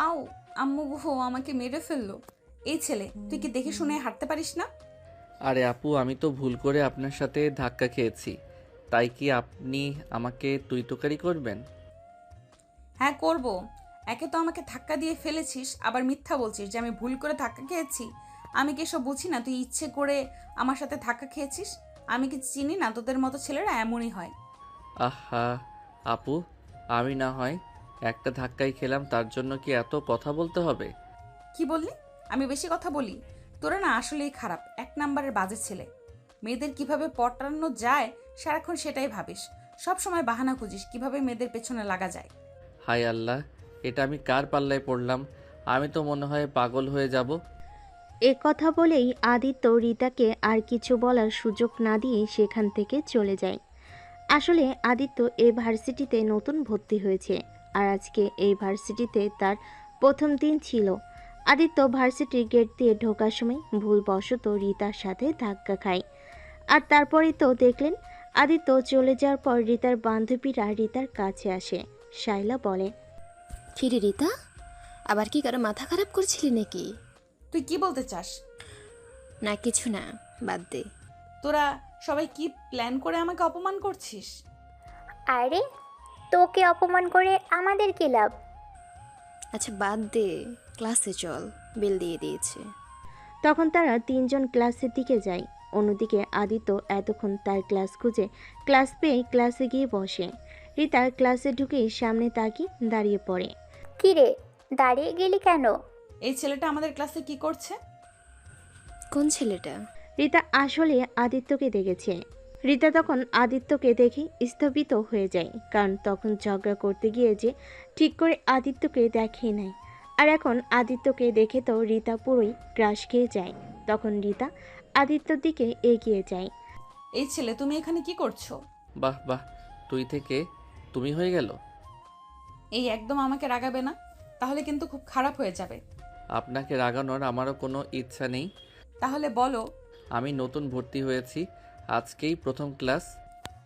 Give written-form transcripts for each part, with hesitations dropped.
আও, আম্মু গো আমাকে মেরে ফেললো। এই ছেলে, তুই কি দেখে শুনে হাঁটতে পারিস না? আরে আপু, আমি তো ভুল করে আপনার সাথে ধাক্কা খেয়েছি, তাই কি আপনি আমাকে তুই তোকারি করবেন? হ্যাঁ করব। একে তো আমাকে ধাক্কা দিয়ে ফেলেছিস, আবার মিথ্যা বলছিস যে আমি ভুল করে ধাক্কা খেয়েছি। আমি কি এসব বুঝি না তুই ইচ্ছে করে আমার সাথে ধাক্কা খেয়েছিস? আমি কি চিনি না তোদের মতো ছেলেরা এমনই হয়? আহা আপু, আমি না হয় একটা ধাক্কাই খেলাম, তার জন্য কি এত কথা বলতে হবে? কি বললি? আমি বেশি কথা বলি? তোরা না আসলেই খারাপ, এক নাম্বারের বাজে ছেলে। মেয়েদের কিভাবে পটানো যায় সারাক্ষণ সেটাই ভাবিস। সব সময় বাহানা খুঁজিস কিভাবে মেয়েদের পেছনে লাগা যায়। হায় আল্লাহ, এটা আমি কার পাল্লায় পড়লাম? আমি তো মনে হয় পাগল হয়ে যাব। এ কথা বলেই আদিত্য রিতাকে আর কিছু বলার সুযোগ না দিয়ে সেখান থেকে চলে যায়। আসলে আদিত্য এই ভার্সিটিতে নতুন ভর্তি হয়েছে, আর আজকে এই ভার্সিটিতে তার প্রথম দিন ছিল। আদিত্য ভার্সিটির গেট দিয়ে ঢোকার সময় ভুলবশত রিতার সাথে ধাক্কা খায়। আর তারপরেই তো দেখলেন, আদিত্য চলে যাওয়ার পর রিতার বান্ধবীরা রিতার কাছে আসে। শাইলা বলে, কিরে রিতা, আবার কি কারো মাথা খারাপ করছিলি নাকি? তুই কি বলতে চাস? না কিছু না, বাদ দে। তোরা সবাই কি প্ল্যান করে আমাকে অপমান করছিস? আরে, তোকে অপমান করে আমাদের কি লাভ? আচ্ছা বাদ দে, ক্লাসে চল, বেল দিয়ে দিয়েছে। তখন তারা তিনজন ক্লাসের দিকে যায়। অন্যদিকে আদিত্য এতক্ষণ তার ক্লাস খুঁজে ক্লাস পেয়ে ক্লাসে গিয়ে বসে। রিতা ক্লাসে ঢুকেই সামনে তাকিয়ে দাঁড়িয়ে পড়ে। কি রে, দাঁড়িয়ে গেলি কেন? এই ছেলেটা আমাদের ক্লাসে কি করছে? কোন ছেলেটা? রিতা আসলে আদিত্যকে দেখেছে। রিতা তখন আদিত্যকে দেখে স্থবিত হয়ে যায়, কারণ তখন ঝগড়া করতে গিয়ে যে ঠিক করে আদিত্যকে দেখে নাই। আর এখন আদিত্যকে দেখে তো রিতা পুরোই গ্রাস খেয়ে যায়। তখন রিতা আদিত্যর দিকে এগিয়ে যায়। এই ছেলে, তুমি এখানে কি করছো? বাহ বাহ, তুই থেকে তুমি হয়ে গেল। এই একদম আমাকে রাগাবে না, তাহলে কিন্তু খুব খারাপ হয়ে যাবে। আপনাকে রাগানোর আমারও কোনো ইচ্ছা নেই। তাহলে বলো। আমি নতুন ভর্তি হয়েছি, আজকেই প্রথম ক্লাস।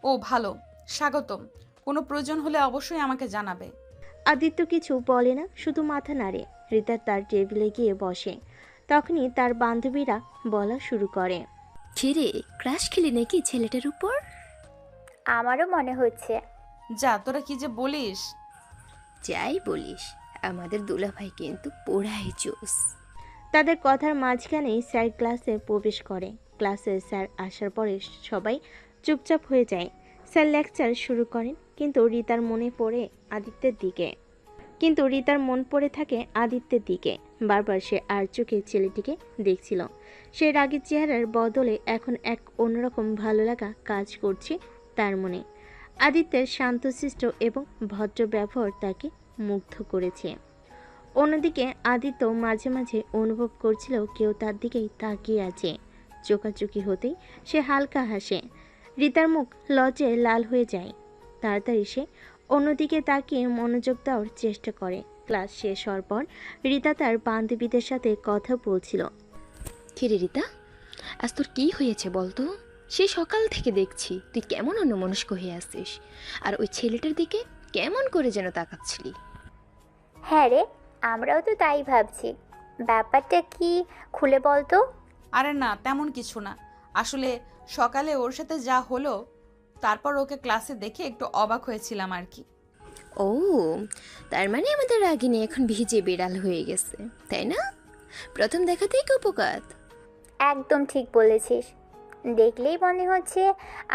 ও ভালো, স্বাগতম। কোনো প্রয়োজন হলে অবশ্যই আমাকে জানাবে। আদিত্য কিছু বলে না, শুধু মাথা নাড়ে। রিতা তার টেবিলে গিয়ে বসে। তখনই তার বান্ধবীরা বলা শুরু করে। কিরে, ক্রাশ খেলি নাকি ছেলেটার উপর? আমারও মনে হচ্ছে। যা, তোরা কি যে বলিস। যাই বলিস, আমাদের দুলাভাই কিন্তু পোড়াই জোস। তাদের কথার মাঝখানেই স্যার ক্লাসে প্রবেশ করে। ক্লাসে স্যার আসার পরে সবাই চুপচাপ হয়ে যায়। স্যার লেকচার শুরু করেন, কিন্তু রিতার মন পড়ে থাকে আদিত্যের দিকে। বারবার সে আর চোখে ছেলেটিকে দেখছিল। সে রাগী চেহারার বদলে এখন এক অন্যরকম ভালো লাগা কাজ করছে তার মনে। আদিত্যের শান্তশিষ্ট এবং ভদ্র ব্যবহার তাকে মুগ্ধ করেছে। অন্যদিকে আদিত্য মাঝে মাঝে অনুভব করছিল কেউ তার দিকেই তাকিয়ে আছে। চোখাচোখি হতেই সে হালকা হাসে। রিতার মুখ লজ্জায় লাল হয়ে যায়। তাড়াতাড়ি সে অন্যদিকে তাকিয়ে মনোযোগ দেওয়ার চেষ্টা করে। ক্লাস শেষ হওয়ার পর রিতা তার বান্ধবীদের সাথে কথা বলছিল। কিরে রিতা, আজ তোর কি হয়েছে বলতো? সেই সকাল থেকে দেখছি তুই কেমন অন্যমনস্ক হয়ে আসছিস, আর ওই ছেলেটার দিকে কেমন করে যেন তাকাচ্ছিলি। হ্যাঁ রে, আমরাও তো তাই ভাবছি। ব্যাপারটা কি, খুলে বলতো। আরে না, তেমন কিছু না। আসলে সকালে ওর সাথে যা হলো, তারপর ওকে ক্লাসে দেখে একটু অবাক হয়েছিলাম আর কি। ও, তার মানে আমাদের রাগিনী এখন ভিজে বিড়াল হয়ে গেছে, তাই না? প্রথম দেখাতেই কুপকাত। একদম ঠিক বলেছিস। দেখলেই মনে হচ্ছে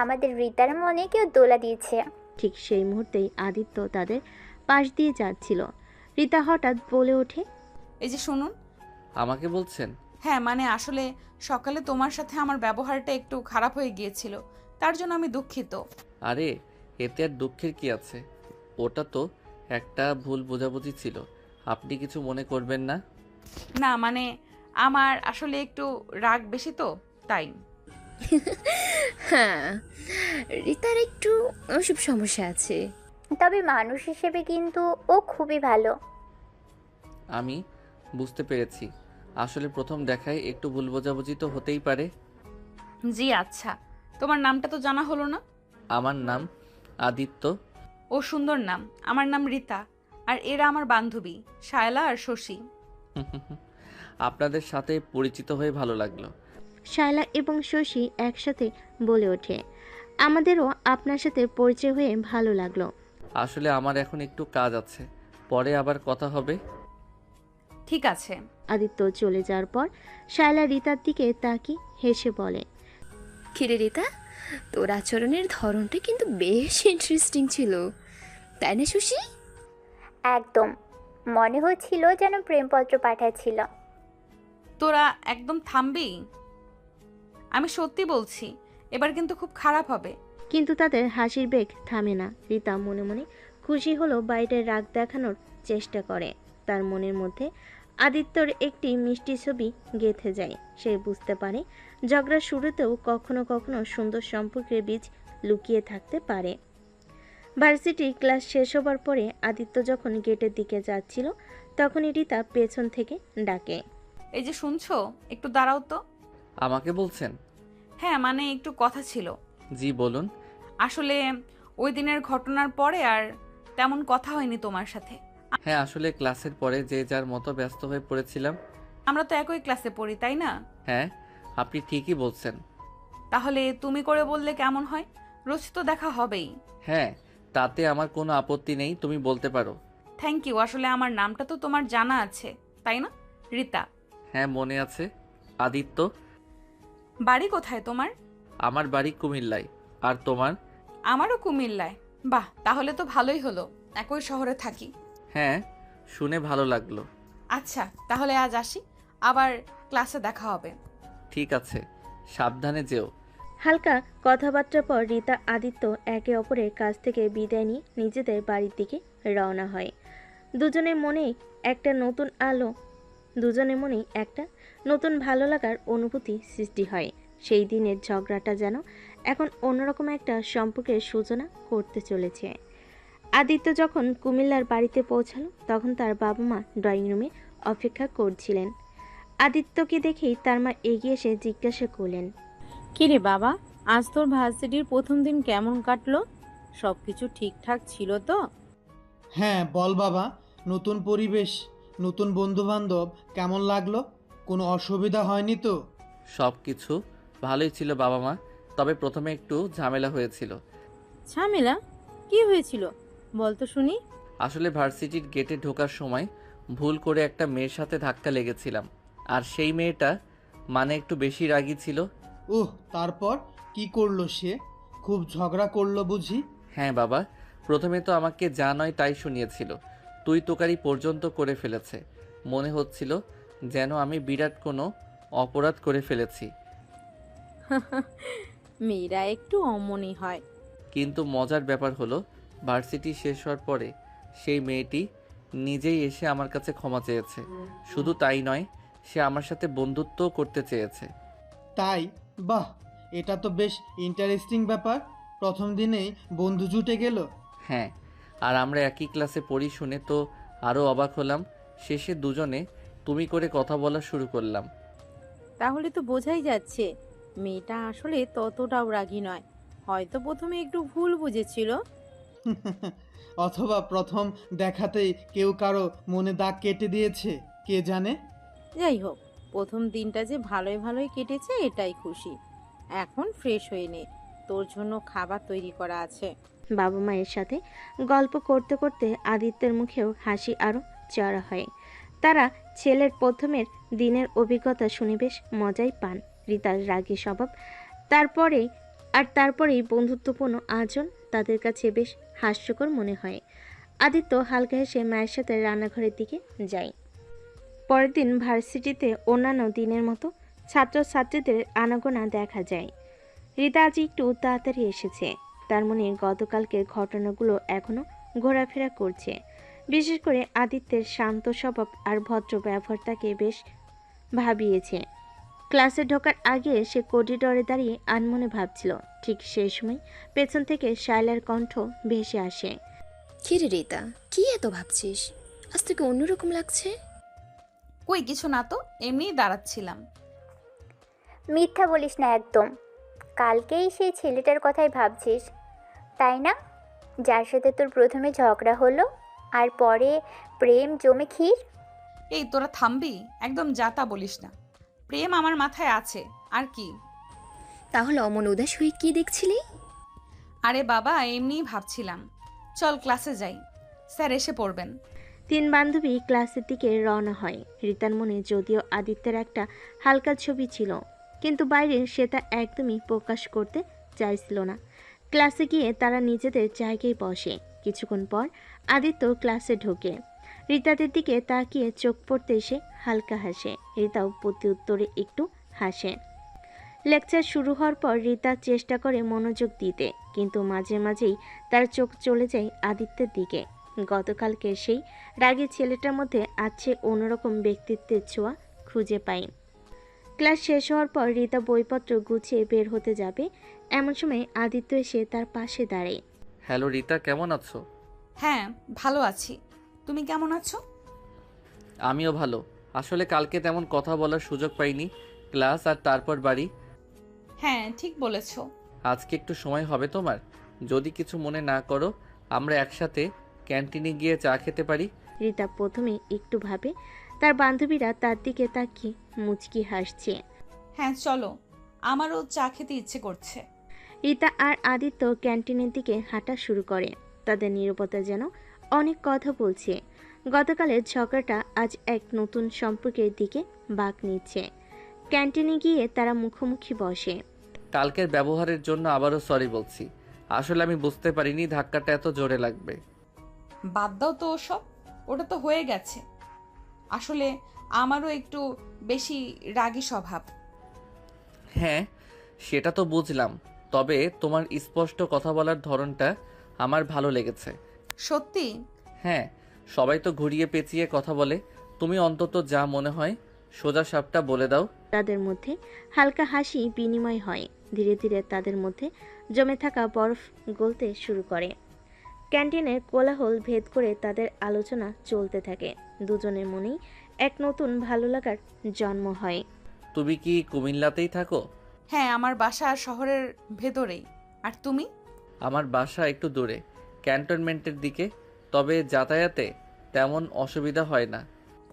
আমাদের রিতার মনে কেউ দোলা দিয়েছে। ঠিক সেই মুহূর্তেই আদিত্য তাদের পাশ দিয়ে যাচ্ছিল। রিতা হঠাৎ বলে ওঠে, এই যে শুনুন। আমাকে বলছেন? হ্যাঁ মানে আসলে সকালে তোমার সাথে আমার ব্যবহারটা একটু খারাপ হয়ে গিয়েছিল, তার জন্য আমি দুঃখিত। আরে, এতে আর দুঃখের কি আছে? ওটা তো একটা ভুল বোঝাবুঝি ছিল, আপনি কিছু মনে করবেন না। না মানে আমার আসলে একটু রাগ বেশি তো, তাই। হ্যাঁ, রিতার একটু ওসব সমস্যা আছে। তবে মানুষ হিসেবে কিন্তু ও খুবই ভালো। আমি বুঝতে পেরেছি, আসলে প্রথম দেখায় একটু ভুল বোঝাবুঝি তো হতেই পারে। জি আচ্ছা, তোমার নামটা তো জানা হলো না। আমার নাম আদিত্য। ও সুন্দর নাম। আমার নাম রিতা। আর এরা আমার বান্ধবী শায়লা আর শশী। আপনাদের সাথে পরিচিত হয়ে ভালো লাগলো। শায়লা এবং শশী একসাথে বলে ওঠে, আমাদেরও আপনার সাথে পরিচয় হয়ে ভালো লাগলো। আসলে আমার এখন একটু কাজ আছে, পরে আবার কথা হবে। ঠিক আছে। আদিত্য চলে যাওয়ার পর শায়লা রিতার দিকে তাকিয়ে হেসে বলে, কিরে রিতা, তোর আচরণের ধরনটা কিন্তু বেশ ইন্টারেস্টিং ছিল, তাই না সুশি? একদম, মনে হচ্ছিল যেন প্রেমপত্র পাঠাচ্ছিল। তোরা একদম থামবি? আমি সত্যি বলছি, এবার কিন্তু খুব খারাপ হবে। কিন্তু তাদের হাসির বেগ থামে না। রিতা মনে মনে খুশি হলো বাইরে রাগ দেখানোর চেষ্টা করে। তার মনের মধ্যে আদিত্যর একটি মিষ্টি ছবি গেঁথে যায়। সে বুঝতে পারে ঝগড়ার শুরুতেও কখনো কখনো সুন্দর সম্পর্কের বীজ লুকিয়ে থাকতে পারে। ভার্সিটি ক্লাস শেষ হবার পরে আদিত্য যখন গেটের দিকে যাচ্ছিল তখনই রিতা পেছন থেকে ডাকে, এই যে শুনছো, একটু দাঁড়াও তো। আমাকে বলছেন? হ্যাঁ, মানে একটু কথা ছিল। জি বলুন। আসলে ওই দিনের ঘটনার পরে আর তেমন কথা হয়নি তোমার সাথে। হ্যাঁ, আসলে ক্লাসের পরে যে যার মতো ব্যস্ত হয়ে পড়েছিলাম। আমরা তো একই ক্লাসে পড়ি, তাই না? হ্যাঁ, আপনি ঠিকই বলছেন। তাহলে তুমি করে বললে কেমন হয়? রোজ তো দেখা হবেই। হ্যাঁ, তাতে আমার কোনো আপত্তি নেই, তুমি বলতে পারো। Thank you. আসলে আমার নামটা তো তোমার জানা আছে, তাই না? রিতা। হ্যাঁ, মনে আছে। আদিত্য। বাড়ি কোথায় তোমার? আমার বাড়ি কুমিল্লায়। আর তোমার? আমারও কুমিল্লায়। বাহ, তাহলে তো ভালোই হলো, একই শহরে থাকি। হ্যাঁ, শুনে ভালো লাগলো। আচ্ছা, তাহলে আজ আসি, আবার ক্লাসে দেখা হবে। ঠিক আছে, সাবধানে যেও। হালকা কথাবার্তার পর রিতা আদিত্য একে অপরের কাছ থেকে বিদায় নিয়ে নিজেদের বাড়ির দিকে রওনা হয়। দুজনের মনেই একটা নতুন ভালো লাগার অনুভূতি সৃষ্টি হয়। সেই দিনের ঝগড়াটা যেন এখন অন্যরকম একটা সম্পর্কের সূচনা করতে চলেছে। আদিত্য যখন কুমিল্লার বাড়িতে পৌঁছালো তখন তার বাবা মা ড্রয়িং রুমে অপেক্ষা করছিলেন। আদিত্যকে দেখেই তার মা এগিয়ে এসে জিজ্ঞাসা করলেন, কিরে বাবা, আজ তোর ভার্সিটির প্রথম দিন কেমন কাটলো? সবকিছু ঠিকঠাক ছিল তো? হ্যাঁ বল বাবা, নতুন পরিবেশ, নতুন বন্ধুবান্ধব, কেমন লাগলো? কোনো অসুবিধা হয়নি তো? সব কিছু ভালোই ছিল বাবা মা, তবে প্রথমে একটু ঝামেলা হয়েছিল। ঝামেলা? কি হয়েছিল বল তো শুনি। আসলে ভার্সিটির গেটে ঢোকার সময় ভুল করে একটা মেয়ের সাথে ধাক্কা লেগেছিলাম, আর সেই মেয়েটা মানে একটু বেশি রাগী ছিল। তারপর কি করলো সে? খুব ঝগড়া করলো বুঝি? হ্যাঁ বাবা, প্রথমে তো আমাকে যা নয় তাই শুনিয়েছিল, তুই তোকারি পর্যন্ত করে ফেলেছে। মনে হচ্ছিল যেন আমি বিরাট কোনো অপরাধ করে ফেলেছি। মেয়েরা একটু অমনই হয়। কিন্তু মজার ব্যাপার হলো, ভার্সিটি শেষ হওয়ার পরে সেই মেয়েটি নিজেই এসে আমার কাছে ক্ষমা চেয়েছে। শুধু তাই নয়, সে আমার সাথে বন্ধুত্বও করতে চেয়েছে। তাই? বাহ, এটা তো বেশ ইন্টারেস্টিং ব্যাপার। প্রথম দিনেই বন্ধু জুটে গেল। হ্যাঁ, আর আমরা একই ক্লাসে পড়ি শুনে তো আরও অবাক হলাম। শেষে দুজনে তুমি করে কথা বলা শুরু করলাম। তাহলে তো বোঝাই যাচ্ছে মেয়েটা আসলে ততটাও রাগী নয়, হয়তো প্রথমে একটু ভুল বুঝেছিল। অথবা প্রথম দেখাতেই কেউ কারো মনে দাগ কেটে দিয়েছে, কে জানে। যাই হোক, প্রথম দিনটা যে ভালোই ভালোই কেটেছে এটাই খুশি। এখন ফ্রেশ হয়ে নে, তোর জন্য খাবার তৈরি করা আছে। বাবা মায়ের সাথে গল্প করতে করতে আদিত্যের মুখেও হাসি আরও চড়া হয়। তারা ছেলের প্রথমের দিনের অভিজ্ঞতা শুনে বেশ মজাই পান। রিতার রাগী স্বভাব তারপরেই বন্ধুত্বপূর্ণ আচরণ তাদের কাছে বেশ হাস্যকর মনে হয়। আদিত্য হালকা হেসে মায়ের সাথে রান্নাঘরের দিকে যায়। পরের দিন ভার্সিটিতে অন্যান্য দিনের মতো ছাত্রছাত্রীদের আনাগোনা দেখা যায়। রিতা আজ একটু তাড়াতাড়ি এসেছে। তার মনে গতকালকের ঘটনাগুলো এখনো ঘোরাফেরা করছে। বিশেষ করে আদিত্যের শান্ত স্বভাব আর ভদ্র ব্যবহার তাকে বেশ ভাবিয়েছে। ক্লাসে ঢোকার আগে সে করিডরে দাঁড়িয়ে আনমনে ভাবছিল। ঠিক সেই সময় পেছন থেকে শায়লার কণ্ঠ ভেসে আসে, কিরে রিতা, কি এত ভাবছিস? আজ তোকে অন্যরকম লাগছে। কই কিছু না তো, এমনিই দাঁড়াচ্ছিলাম। মিথ্যা বলিস না একদম। কালকেই সেই ছেলেটার কথাই ভাবছিস, তাই না? যার সাথে তোর প্রথমে ঝগড়া হলো। আর পরে প্রেম জমে ক্ষীর। এই তোরা থামবি? একদম যাতা বলিস না। প্রেম আমার মাথায় আছে, আর কি? তাহলে অমন উদাস হয়ে কি দেখছিলি? আরে বাবা, এমনিই ভাবছিলাম। চল ক্লাসে যাই, স্যার এসে পড়বেন। তিন বান্ধবী ক্লাসের দিকে রওনা হয়। রিতার মনে যদিও আদিত্যের একটা হালকা ছবি ছিল, কিন্তু বাইরে সে তা একদমই প্রকাশ করতে চাইছিল না। ক্লাসে গিয়ে তারা নিজেদের জায়গায় বসে। কিছুক্ষণ পর আদিত্য ক্লাসে ঢোকে। রিতাদের দিকে তাকিয়ে চোখ পড়তে এসে হালকা হাসে। রিতাও প্রতি উত্তরে একটু হাসে। লেকচার শুরু হওয়ার পর রিতা চেষ্টা করে মনোযোগ দিতে, কিন্তু মাঝে মাঝেই তার চোখ চলে যায় আদিত্যের দিকে। গতকালকে সেই রাগী ছেলেটার মধ্যে আছে অন্যরকম ব্যক্তিত্বের ছোঁয়া খুঁজে পাই। ক্লাস শেষ হওয়ার পর রিতা বইপত্র গুছিয়ে বের হতে যাবে, এমন সময় আদিত্য এসে তার পাশে দাঁড়ায়। হ্যালো রিতা, কেমন আছো? হ্যাঁ, ভালো আছি। তুমি কেমন আছো? আমিও ভালো। আসলে কালকে তেমন কথা বলার সুযোগ পাইনি, ক্লাস আর তারপর বাড়ি। হ্যাঁ, ঠিক বলেছো। আজকে একটু সময় হবে তোমার? যদি কিছু মনে না করো, আমরা একসাথে ক্যান্টিনে গিয়ে চা খেতে পারি। রিতা প্রথমে একটু ভাবে, তার বান্ধবীরা তার দিকে তাকিয়ে মুচকি হাসছে। হ্যাঁ চলো, আমারও চা খেতে ইচ্ছে করছে। রিতা আর আদিত্য ক্যান্টিনের দিকে হাঁটা শুরু করে। তাদের নীরবতা যেন অনেক কথা বলছে। গতকালের ঝগড়াটা আজ এক নতুন সম্পর্কের দিকে বাঁক নিচ্ছে। ক্যান্টিনে গিয়ে তারা মুখোমুখি বসে। কালকের ব্যবহারের জন্য আবারও সরি বলছি। আসলে আমি বুঝতে পারিনি ধাক্কাটা এত জোরে লাগবে। বাদ দাও তো ওসব, ওটা তো হয়ে গেছে। আসলে আমারও একটু বেশি রাগী স্বভাব। হ্যাঁ, সেটা তো বুঝলাম, তবে তোমার স্পষ্ট কথা বলার ধরনটা আমার ভালো লেগেছে। সত্যি? হ্যাঁ, সবাই তো ঘুরিয়ে পেঁচিয়ে কথা বলে, তুমি অন্তত যা মনে হয় সোজা সাপটা বলে দাও। তাদের মধ্যে হালকা হাসি বিনিময় হয়। ধীরে ধীরে তাদের মধ্যে জমে থাকা বরফ গলতে শুরু করে। ক্যান্টিনের কোলাহল ভেদ করে তাদের আলোচনা চলতে থাকে। দুজনের মনেই এক নতুন ভালো লাগার জন্ম হয়। তুমি কি কুমিল্লাতেই থাকো? হ্যাঁ, আমার বাসা শহরের ভেতরেই। আর তুমি? আমার বাসা একটু দূরে, ক্যান্টনমেন্টের দিকে, তবে যাতায়াতে তেমন অসুবিধা হয় না।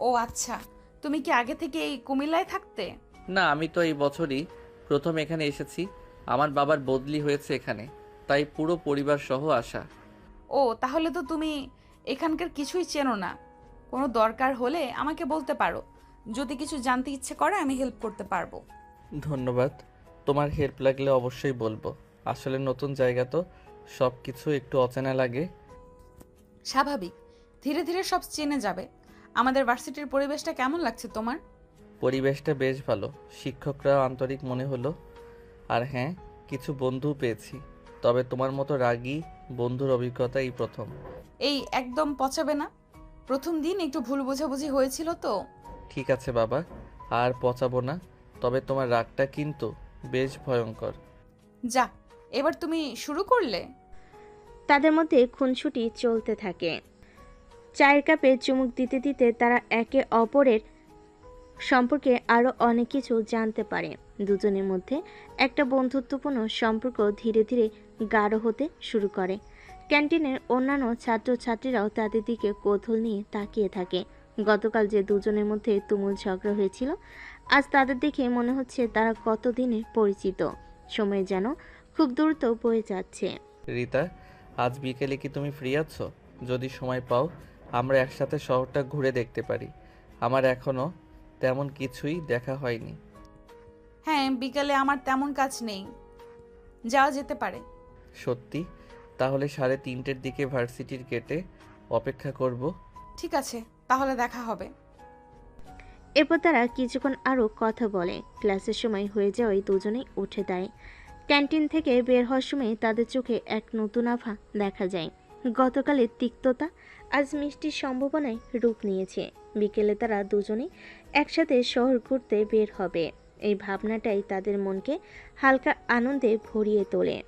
ও আচ্ছা, তুমি কি আগে থেকে এই কুমিল্লায় থাকতে? না, আমি তো এই বছরই প্রথম এখানে এসেছি। আমার বাবার বদলি হয়েছে এখানে, তাই পুরো পরিবার সহ আসা। ও, তাহলে তো তুমি এখানকার কিছুই চেনো না। কোনো দরকার হলে আমাকে বলতে পারো। যদি কিছু জানতে ইচ্ছে করে আমি হেল্প করতে পারবো। ধন্যবাদ, তোমার হেল্প লাগলে অবশ্যই বলবো। আসলে নতুন জায়গা তো, সব কিছু একটু অচেনা লাগে। স্বাভাবিক, ধীরে ধীরে সব চেনে যাবে। আমাদের ভার্সিটির পরিবেশটা কেমন লাগছে তোমার? পরিবেশটা বেশ ভালো, শিক্ষকরাও আন্তরিক মনে হলো। আর হ্যাঁ, কিছু বন্ধু পেয়েছি, তবে তোমার মতো রাগী বন্ধুর অভিজ্ঞতা এই প্রথম। এই একদম পচাবে না। প্রথম দিন একটু ভুল বোঝাবুঝি হয়েছিল তো। ঠিক আছে বাবা, আর পচাবো না। তবে তোমার রাগটা কিন্তু বেশ ভয়ঙ্কর। যা, এবার তুমি শুরু করলে। তাদের মধ্যে খুনসুটি চলতে থাকে। চায়ের কাপে চুমুক দিতে দিতে তারা একে অপরের সম্পর্কে আরও অনেক কিছু জানতে পারে। দুজনের মধ্যে একটা বন্ধুত্বপূর্ণ সম্পর্ক ধীরে ধীরে গাঢ় হতে শুরু করে। ক্যান্টিনের অন্যান্য ছাত্রছাত্রীরাও তাদের দিকে কৌতূহল নিয়ে তাকিয়ে থাকে। গতকাল যে দুজনের মধ্যে তুমুল ঝগড়া হয়েছিল, আজ তাদের দেখে মনে হচ্ছে তারা কতদিনে পরিচিত। সময় যেন খুব দ্রুত বয়ে যাচ্ছে। রিতা, আজ বিকেলে কি তুমি ফ্রি আছো? যদি সময় পাও, আমরা একসাথে শহরটা ঘুরে দেখতে পারি। আমার এখনো তেমন কিছুই দেখা হয়নি। হ্যাঁ, বিকালে আমার তেমন কাজ নেই, যাওয়া যেতে পারে। সত্যি? তাহলে 3:30-এর দিকে ভার্সিটির গেটে অপেক্ষা করব। ঠিক আছে, তাহলে দেখা হবে। এরপর তারা কিছুক্ষণ আরও কথা বলে। ক্লাসের সময় হয়ে যাওয়ায় দুজনেই উঠে দেয়। ক্যান্টিন থেকে বের হওয়ার সময় তাদের চোখে এক নতুন আভা দেখা যায়। গতকালের তিক্ততা আজ মিষ্টির সম্ভাবনায় রূপ নিয়েছে। বিকেলে তারা দুজনেই একসাথে শহর ঘুরতে বের হবে। এই ভাবনাটাই তাদের মনকে হালকা আনন্দে ভরিয়ে তোলে।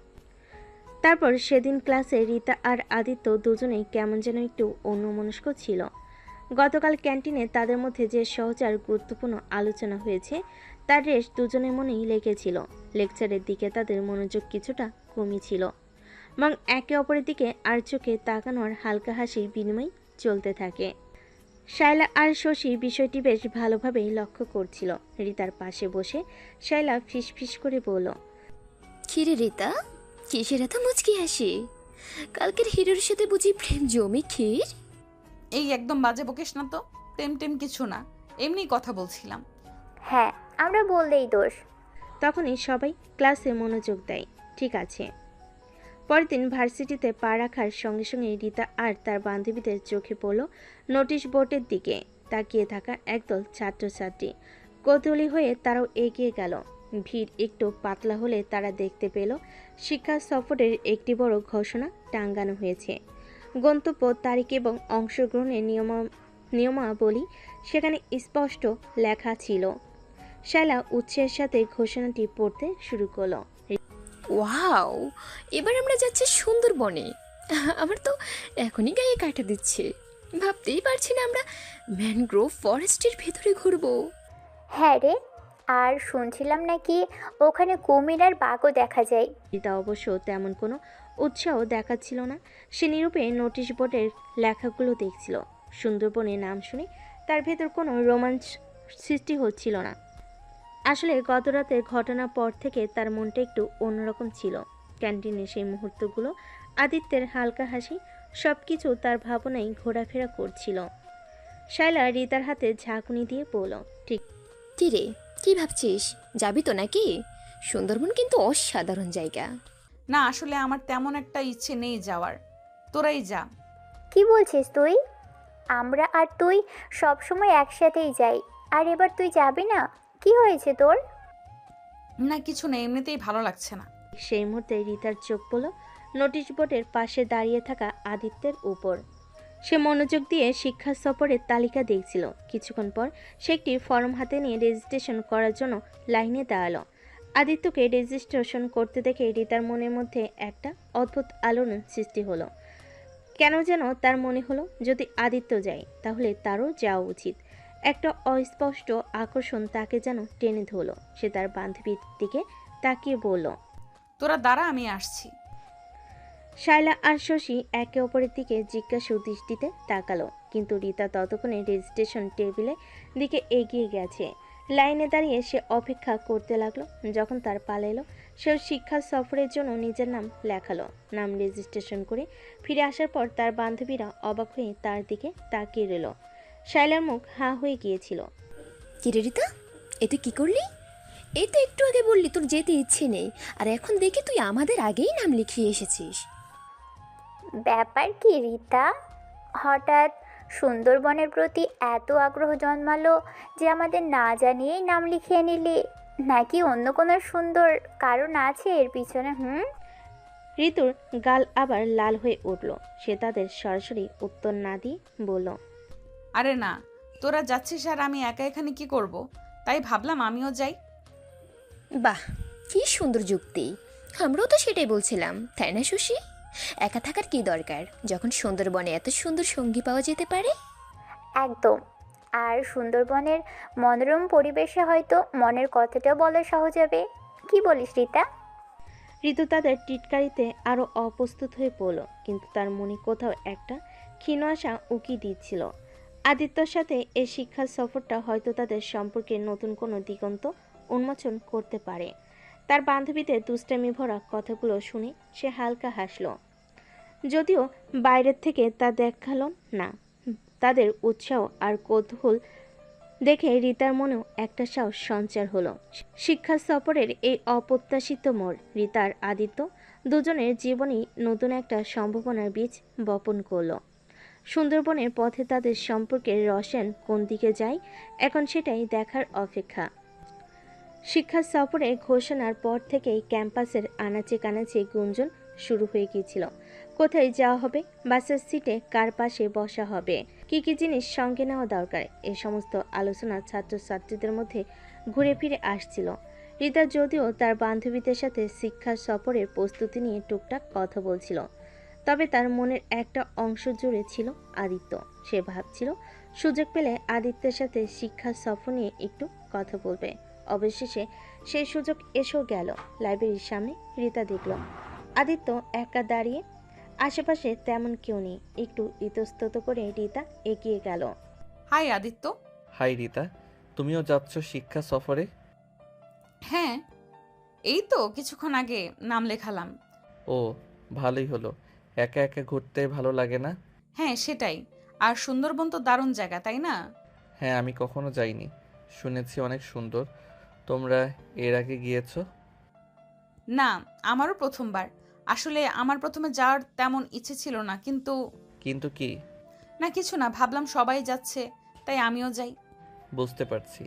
তারপর সেদিন ক্লাসে রিতা আর আদিত্য দুজনেই কেমন যেন একটু অন্যমনস্ক ছিল। গতকাল ক্যান্টিনে তাদের মধ্যে যে সহজ আর গুরুত্বপূর্ণ আলোচনা হয়েছে তার রেশ দুজনের মনেই লেগেছিল। লেকচারের দিকে তাদের মনোযোগ কিছুটা কমই ছিল, এবং একে অপরের দিকে আর চোখে তাকানোর হালকা হাসির বিনিময় চলতে থাকে। শায়লা আর শশী বিষয়টি বেশ ভালোভাবেই লক্ষ্য করছিল। রিতার পাশে বসে শায়লা ফিসফিস করে বলল, কিরে রিতা, কিসের এত মুচকি হাসি? কালকের হিরোর সাথে বুঝি প্রেম জমি ক্ষীর? এই একদম বাজে বকিস না তো, টেম টেম কিছু না, এমনি কথা বলছিলাম। হ্যাঁ, আমরা বললেই দোষ। তখনই সবাই ক্লাসে মনোযোগ দেয়। ঠিক আছে। পরের দিন ভার্সিটিতে পা রাখার সঙ্গে সঙ্গে রিতা আর তার বান্ধবীদের চোখে পড়ল নোটিশ বোর্ডের দিকে তাকিয়ে থাকা একদল ছাত্রছাত্রী। কৌতূহলী হয়ে তারাও এগিয়ে গেল। ভিড় একটু পাতলা হলে তারা দেখতে পেল শিক্ষা সফরের একটি বড় ঘোষণা টাঙ্গানো হয়েছে। গন্তব্য, তারিখ এবং অংশগ্রহণের নিয়মাবলী সেখানে স্পষ্ট লেখা ছিল। শায়লা উৎসাহের সাথে ঘোষণাটি পড়তে শুরু করলো। ওয়াও, এবার আমরা যাচ্ছি সুন্দরবনে। আমার তো এখনই গায়ে কাটা দিচ্ছে। ভাবতেই পারছি না আমরা ম্যানগ্রোভ ফরেস্টের ভেতরে ঘুরবো। হ্যাঁ রে, আর শুনছিলাম নাকি ওখানে কুমির আর বাঘও দেখা যায়। রিতা অবশ্য তেমন কোনো উৎসাহ দেখাচ্ছিল না। সে নীরবে নোটিশ বোর্ডের লেখাগুলো দেখছিল। সুন্দরবনের নাম শুনে তার ভেতর কোনো রোমাঞ্চ সৃষ্টি হচ্ছিল না। আসলে গত রাতের ঘটনার পর থেকে তার মনটা একটু অন্যরকম ছিল। ক্যান্টিনে সেই মুহূর্তগুলো, আদিত্যের হালকা হাসি, সব কিছু তার ভাবনায় ঘোরাফেরা করছিল। শায়লা রিতার হাতে ঝাঁকুনি দিয়ে বলল, ঠিক কি রে, কি ভাবছিস? যাবি তো নাকি? সুন্দরবন কিন্তু অসাধারণ জায়গা। না, আসলে আমার তেমন একটা ইচ্ছে নেই যাওয়ার, তোরাই যা। কি বলছিস তুই? আমরা আর তুই সবসময় একসাথেই যাই, আর এবার তুই যাবি না? কি হয়েছে তোর? না কিছু না, এমনিতেই ভালো লাগছে না। সেই মুহূর্তে রিতার চোখ পড়ল নোটিশ বোর্ডের পাশে দাঁড়িয়ে থাকা আদিত্যের উপর। সে মনোযোগ দিয়ে শিক্ষা সফরের তালিকা দেখছিল। কিছুক্ষণ পর সে একটি ফর্ম হাতে নিয়ে রেজিস্ট্রেশন করার জন্য লাইনে দাঁড়ালো। আদিত্যকে রেজিস্ট্রেশন করতে দেখে রিতার মনের মধ্যে একটা অদ্ভুত আলোড়ন সৃষ্টি হলো। কেন যেন তার মনে হলো যদি আদিত্য যায় তাহলে তারও যাওয়া উচিত। একটা অস্পষ্ট আকর্ষণ তাকে যেন টেনে ধরল। সে তার বান্ধবীর দিকে তাকিয়ে বলল, তোরা দাঁড়া, আমি আসছি। শায়লা আর শশী একে অপরের দিকে জিজ্ঞাসু দৃষ্টিতে তাকালো, কিন্তু রিতা ততক্ষণে রেজিস্ট্রেশন টেবিলের দিকে এগিয়ে গেছে। লাইনে দাঁড়িয়ে সে অপেক্ষা করতে লাগলো। যখন তার পালা এলো, সেও শিক্ষা সফরের জন্য নিজের নাম লেখালো। নাম রেজিস্ট্রেশন করে ফিরে আসার পর তার বান্ধবীরা অবাক হয়ে তার দিকে তাকিয়ে রইল। শায়লার মুখ হাঁ হয়ে গিয়েছিল। কি রে রিতা, এ তুই কি করলি? এই তো একটু আগে বললি তোর যেতে ইচ্ছে নেই, আর এখন দেখি তুই আমাদের আগেই নাম লিখিয়ে এসেছিস। ব্যাপার কি রিতা? হঠাৎ সুন্দরবনের প্রতি এত আগ্রহ জন্মালো যে আমাদের না জানিয়েই নাম লিখিয়ে নিলি? নাকি অন্য কোনো সুন্দর কারণ আছে এর পিছনে? ঋতুর গাল আবার লাল হয়ে উঠল। সে তাদের সরাসরি উত্তর না দিয়ে বলল, আরে না, তোরা যাচ্ছিস আর আমি একা এখানে কি করব, তাই ভাবলাম আমিও যাই। বাহ, কি সুন্দর যুক্তি! আমরাও তো সেটাই বলছিলাম, তাই না শশী? একা থাকার কি দরকার যখন সুন্দরবনে এত সুন্দর সঙ্গী পাওয়া যেতে পারে? একদম। আর সুন্দরবনের মনোরম পরিবেশে হয়তো মনের কথাটাও বলা সহজ হবে। কি বলিস রিতা? ঋতু তাদের টিটকারিতে আরও অপ্রস্তুত হয়ে পড়ল, কিন্তু তার মনে কোথাও একটা ক্ষীণ আশা উকি দিচ্ছিল। আদিত্যর সাথে এই শিক্ষা সফরটা হয়তো তাদের সম্পর্কে নতুন কোনো দিগন্ত উন্মোচন করতে পারে। তার বান্ধবীদের দুষ্টামি ভরা কথাগুলো শুনে সে হালকা হাসল, যদিও বাইরের থেকে তা দেখালো না। তাদের উৎসাহ আর কৌতূহল দেখে রিতার মনেও একটা সাহস সঞ্চার হলো। শিক্ষা সফরের এই অপ্রত্যাশিত মোড় রিতার আদিত্য দুজনের জীবনেই নতুন একটা সম্ভাবনার বীজ বপন করলো। সুন্দরবনের পথে তাদের সম্পর্কের রসায়ন কোন দিকে যায় এখন সেটাই দেখার অপেক্ষা। শিক্ষা সফরে ঘোষণার পর থেকেই ক্যাম্পাসের আনাচে কানাচে গুঞ্জন শুরু হয়ে গিয়েছিল। কোথায় যাওয়া হবে, বাসের সিটে কার পাশে বসা হবে, কি কি জিনিস সঙ্গে নেওয়া দরকার, এই সমস্ত আলোচনা ছাত্রছাত্রীদের মধ্যে ঘুরে ফিরে আসছিল। রিতা যদিও তার বান্ধবীদের সাথে শিক্ষা সফরের প্রস্তুতি নিয়ে টুকটাক কথা বলছিল, তবে তার মনের একটা অংশ জুড়ে ছিল আদিত্য। সে ভাবছিল সুযোগ পেলে আদিত্যের সাথে শিক্ষা সফর নিয়ে একটু কথা বলবে। অবশেষে সেই সুযোগ এসেও গেল। লাইব্রেরির সামনে রিতা দেখল আদিত্য একা দাঁড়িয়ে। আশেপাশে তেমন কেউ নেই। একটু ইতস্তত করে রিতা এগিয়ে গেল। হাই আদিত্য। হাই রিতা, তুমিও যাচ্ছ শিক্ষা সফরে? হ্যাঁ, এই তো কিছুক্ষণ আগে নাম লেখালাম। ও, ভালোই হলো। একা একা ঘুরতে ভালো লাগে না? হ্যাঁ সেটাই। আর সুন্দরবন তো দারুণ জায়গা, তাই না? হ্যাঁ, আমি কখনো যাইনি, শুনেছি অনেক সুন্দর। তোমরা এর আগে গিয়েছো? না, আমারও প্রথমবার। আসলে আমার প্রথমে যাওয়ার তেমন ইচ্ছে ছিল না, কিন্তু কিন্তু কি? না কিছু না, ভাবলাম সবাই যাচ্ছে তাই আমিও যাই। বুঝতে পারছি।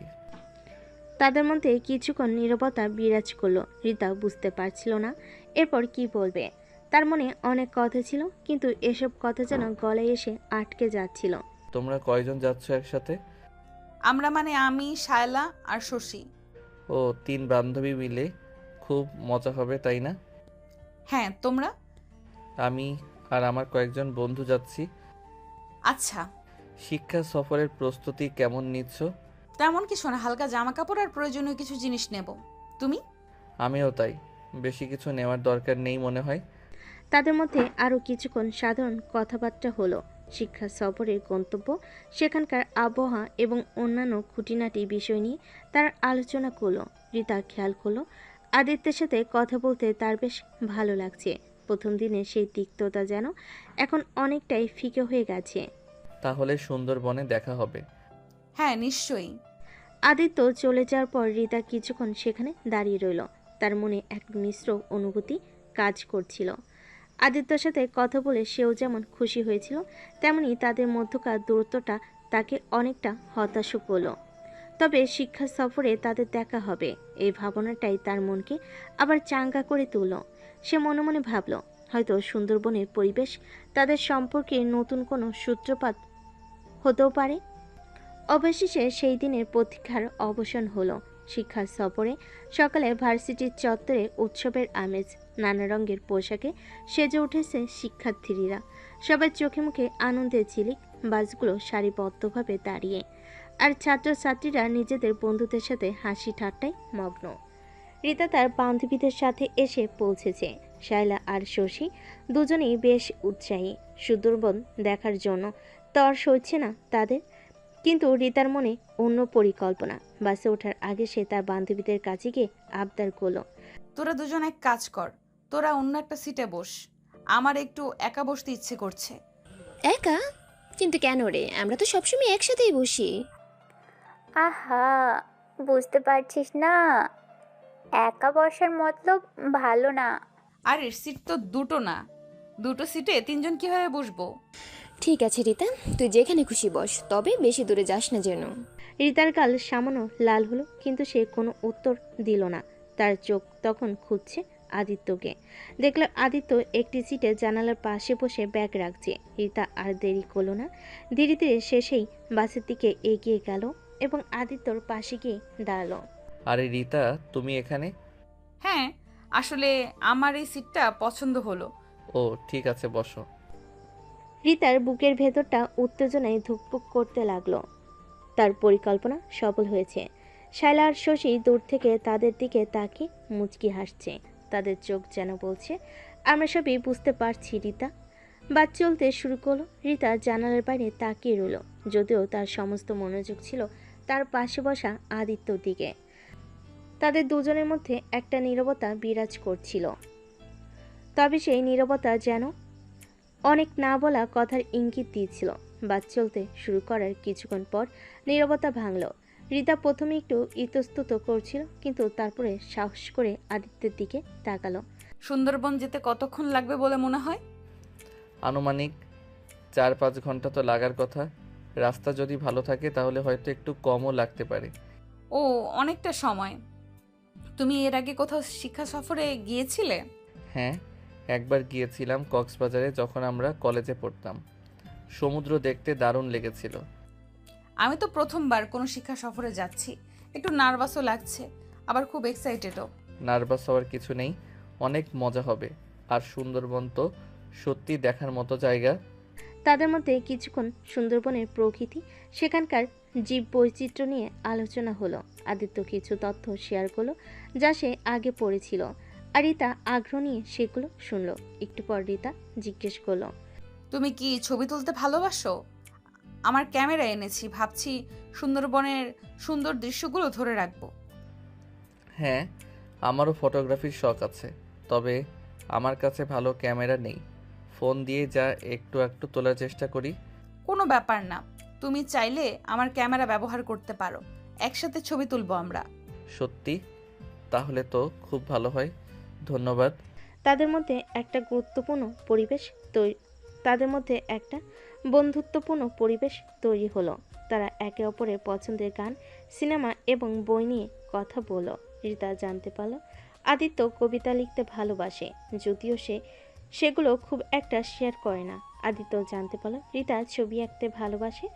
তাদের মধ্যে কিছুক্ষণ নীরবতা বিরাজ করলো। রিতা বুঝতে পারছিল না এরপর কি বলবে। তার মনে অনেক কথা ছিল, কিন্তু এসব কথা যেন গলায় এসে আটকে যাচ্ছিল। তোমরা কয়জন যাচ্ছ একসাথে? আমরা মানে আমি, শায়লা আর শশী। ও, 3 বান্ধবী মিলে খুব মজা হবে, তাই না? হ্যাঁ, তোমরা? আমি আর আমার কয়েকজন বন্ধু যাচ্ছি। আচ্ছা। শিক্ষা সফরের প্রস্তুতি কেমন নিচ্ছ? তেমন কিছু না, হালকা জামা কাপড় আর প্রয়োজনীয় কিছু জিনিস নেব। তুমি? আমিও তাই, বেশি কিছু নেওয়ার দরকার নেই মনে হয়। তাদের মধ্যে আরও কিছুক্ষণ সাধারণ কথাবার্তা হলো। শিক্ষা সফরের গন্তব্য, সেখানকার আবহাওয়া এবং অন্যান্য খুঁটিনাটি বিষয় নিয়ে তার আলোচনা করলো। রিতা খেয়াল করলো আদিত্যের সাথে কথা বলতে তার বেশ ভালো লাগছে। প্রথম দিনে সেই তিক্ততা যেন এখন অনেকটাই ফিকে হয়ে গেছে। তাহলে সুন্দরবনে দেখা হবে। হ্যাঁ নিশ্চয়ই। আদিত্য চলে যাওয়ার পর রিতা কিছুক্ষণ সেখানে দাঁড়িয়ে রইল। তার মনে এক মিশ্র অনুভূতি কাজ করছিল। আদিত্যর সাথে কথা বলে সেও যেমন খুশি হয়েছিল, তেমনি তাদের মধ্যকার দূরত্বটা তাকে অনেকটা হতাশও করলো। তবে শিক্ষা সফরে তাদের দেখা হবে, এই ভাবনাটাই তার মনকে আবার চাঙ্গা করে তুলল। সে মনে মনে ভাবল, হয়তো সুন্দরবনের পরিবেশ তাদের সম্পর্কে নতুন কোনো সূত্রপাত হতেও পারে। অবশেষে সেই দিনের প্রতীক্ষার অবসান হলো। শিক্ষা সফরে সকালে ভার্সিটির চত্বরে উৎসবের আমেজ। নানা রঙের পোশাকে সেজে উঠেছে শিক্ষার্থীরা। সবার চোখে মুখে আনন্দের ঝিলিক। বাসগুলো সারিবদ্ধভাবে দাঁড়িয়ে, আর ছাত্রছাত্রীরা নিজেদের বন্ধুদের সাথে হাসি ঠাট্টায় মগ্ন। রিতা তার বান্ধবীদের সাথে এসে পৌঁছেছে। শায়লা আর শশী দুজনেই বেশ উৎসাহী সুন্দরবন দেখার জন্য। তর সইছে না তাদের, কিন্তু রিতার মনে অন্য পরিকল্পনা। বাসে ওঠার আগে সে তার বান্ধবীদের কাছে গিয়ে আবদার করলো, তোরা দুজন এক কাজ কর, তোরা অন্য একটা সিটে বস, আমার একটু একা বসতে ইচ্ছে করছে। একা? কিন্তু কেন রে, আমরা তো সবসময় একসাথেই বসি। আহা, বুঝতে পারছিস না? একা বসার মতলব ভালো না। আরে সিট তো দুটো না, দুটো সিটে তিনজন কিভাবে বসবো? ঠিক আছে রিতা, তুই যেখানে খুশি বস, তবে বেশি দূরে যাস না যেন। রিতার গাল সামান্য লাল হলো, কিন্তু সে কোনো উত্তর দিল না। তার চোখ তখন খুঁজছে আদিত্যকে। দেখল আদিত্য একটি সিটে জানালার পাশে বসে ব্যাগ রাখছে। রিতা আর দেরি করলো না, ধীরে ধীরে সে সেই বাসের দিকে এগিয়ে গেল এবং আদিত্যর পাশে গিয়ে দাঁড়ালো। আরে রিতা, তুমি এখানে? হ্যাঁ, আসলে আমার এই সিটটা পছন্দ হলো। ও ঠিক আছে, বসো। রিতার বুকের ভেতরটা উত্তেজনায় ধুকপুক করতে লাগলো। তার পরিকল্পনা সফল হয়েছে। শায়লা আর শশী দূর থেকে তাদের দিকে তাকিয়ে মুচকি হাসছে। তাদের চোখ যেন বলছে, আমরা সবই বুঝতে পারছি রিতা। বাস চলতে শুরু করলো। রিতা জানালার বাইরে তাকিয়ে রইল, যদিও তার সমস্ত মনোযোগ ছিল তার পাশে বসা আদিত্যর দিকে। তাদের দুজনের মধ্যে একটা নীরবতা বিরাজ করছিল, তবে সেই নীরবতা যেন অনেক না বলা কথার ইঙ্গিত দিয়েছিল। বাস চলতে শুরু করার কিছুক্ষণ পর নীরবতা ভাঙল। রিতা প্রথমে একটু ইতস্তত করছিল, কিন্তু তারপরে সাহস করে আদিত্যের দিকে তাকালো। সুন্দরবন যেতে কতক্ষণ লাগবে বলে মনে হয়? আনুমানিক 4-5 ঘন্টা তো লাগার কথা। রাস্তা যদি ভালো থাকে তাহলে হয়তো একটু কমও লাগতে পারে। ও, অনেকটা সময়। তুমি এর আগে কোথাও শিক্ষা সফরে গিয়েছিলে? হ্যাঁ, একবার গিয়েছিলাম কক্সবাজারে, যখন আমরা কলেজে পড়তাম। সমুদ্র দেখতে দারুণ লেগেছিল। আমি তো প্রথমবার কোনো শিক্ষা সফরে যাচ্ছি, একটু নার্ভাসও লাগছে, আবার খুব এক্সাইটেডও। নার্ভাস হওয়ার কিছু নেই, অনেক মজা হবে। আর সুন্দরবন তো সত্যি দেখার মতো জায়গা। তাদের মধ্যে কিছুক্ষণ সুন্দরবনের প্রকৃতি, সেখানকার জীব বৈচিত্র্য নিয়ে আলোচনা হলো। আদিত্য কিছু তথ্য শেয়ার করলো যা সে আগে পড়েছিল। আর রিতা আগ্রহ নিয়ে সেগুলো শুনলো। একটু পর রিতা জিজ্ঞেস করলো, তুমি কি ছবি তুলতে ভালোবাসো? আমার ক্যামেরা এনেছি, ভাবছি সুন্দরবনের সুন্দর দৃশ্যগুলো ধরে রাখবো। হ্যাঁ, আমারও ফটোগ্রাফির শখ আছে, তবে আমার কাছে ভালো ক্যামেরা নেই। ফোন দিয়ে যা একটু একটু তোলার চেষ্টা করি। কোনো ব্যাপার না, তুমি চাইলে আমার ক্যামেরা ব্যবহার করতে পারো, একসাথে ছবি তুলবো আমরা। সত্যি? তাহলে তো খুব ভালো হয়, ধন্যবাদ। তাদের মধ্যে একটা গুরুত্বপূর্ণ পরিবেশ তৈরি তাদের মধ্যে একটা বন্ধুত্বপূর্ণ পরিবেশ তৈরি হলো। তারা একে অপরের পছন্দের গান, সিনেমা এবং বই নিয়ে কথা বলল। রিতা জানতে পারল আদিত্য কবিতা লিখতে ভালোবাসে, যদিও সেগুলো খুব একটা শেয়ার করে না। আদিত্য জানতে পারল রিতা ছবি আঁকতে ভালোবাসে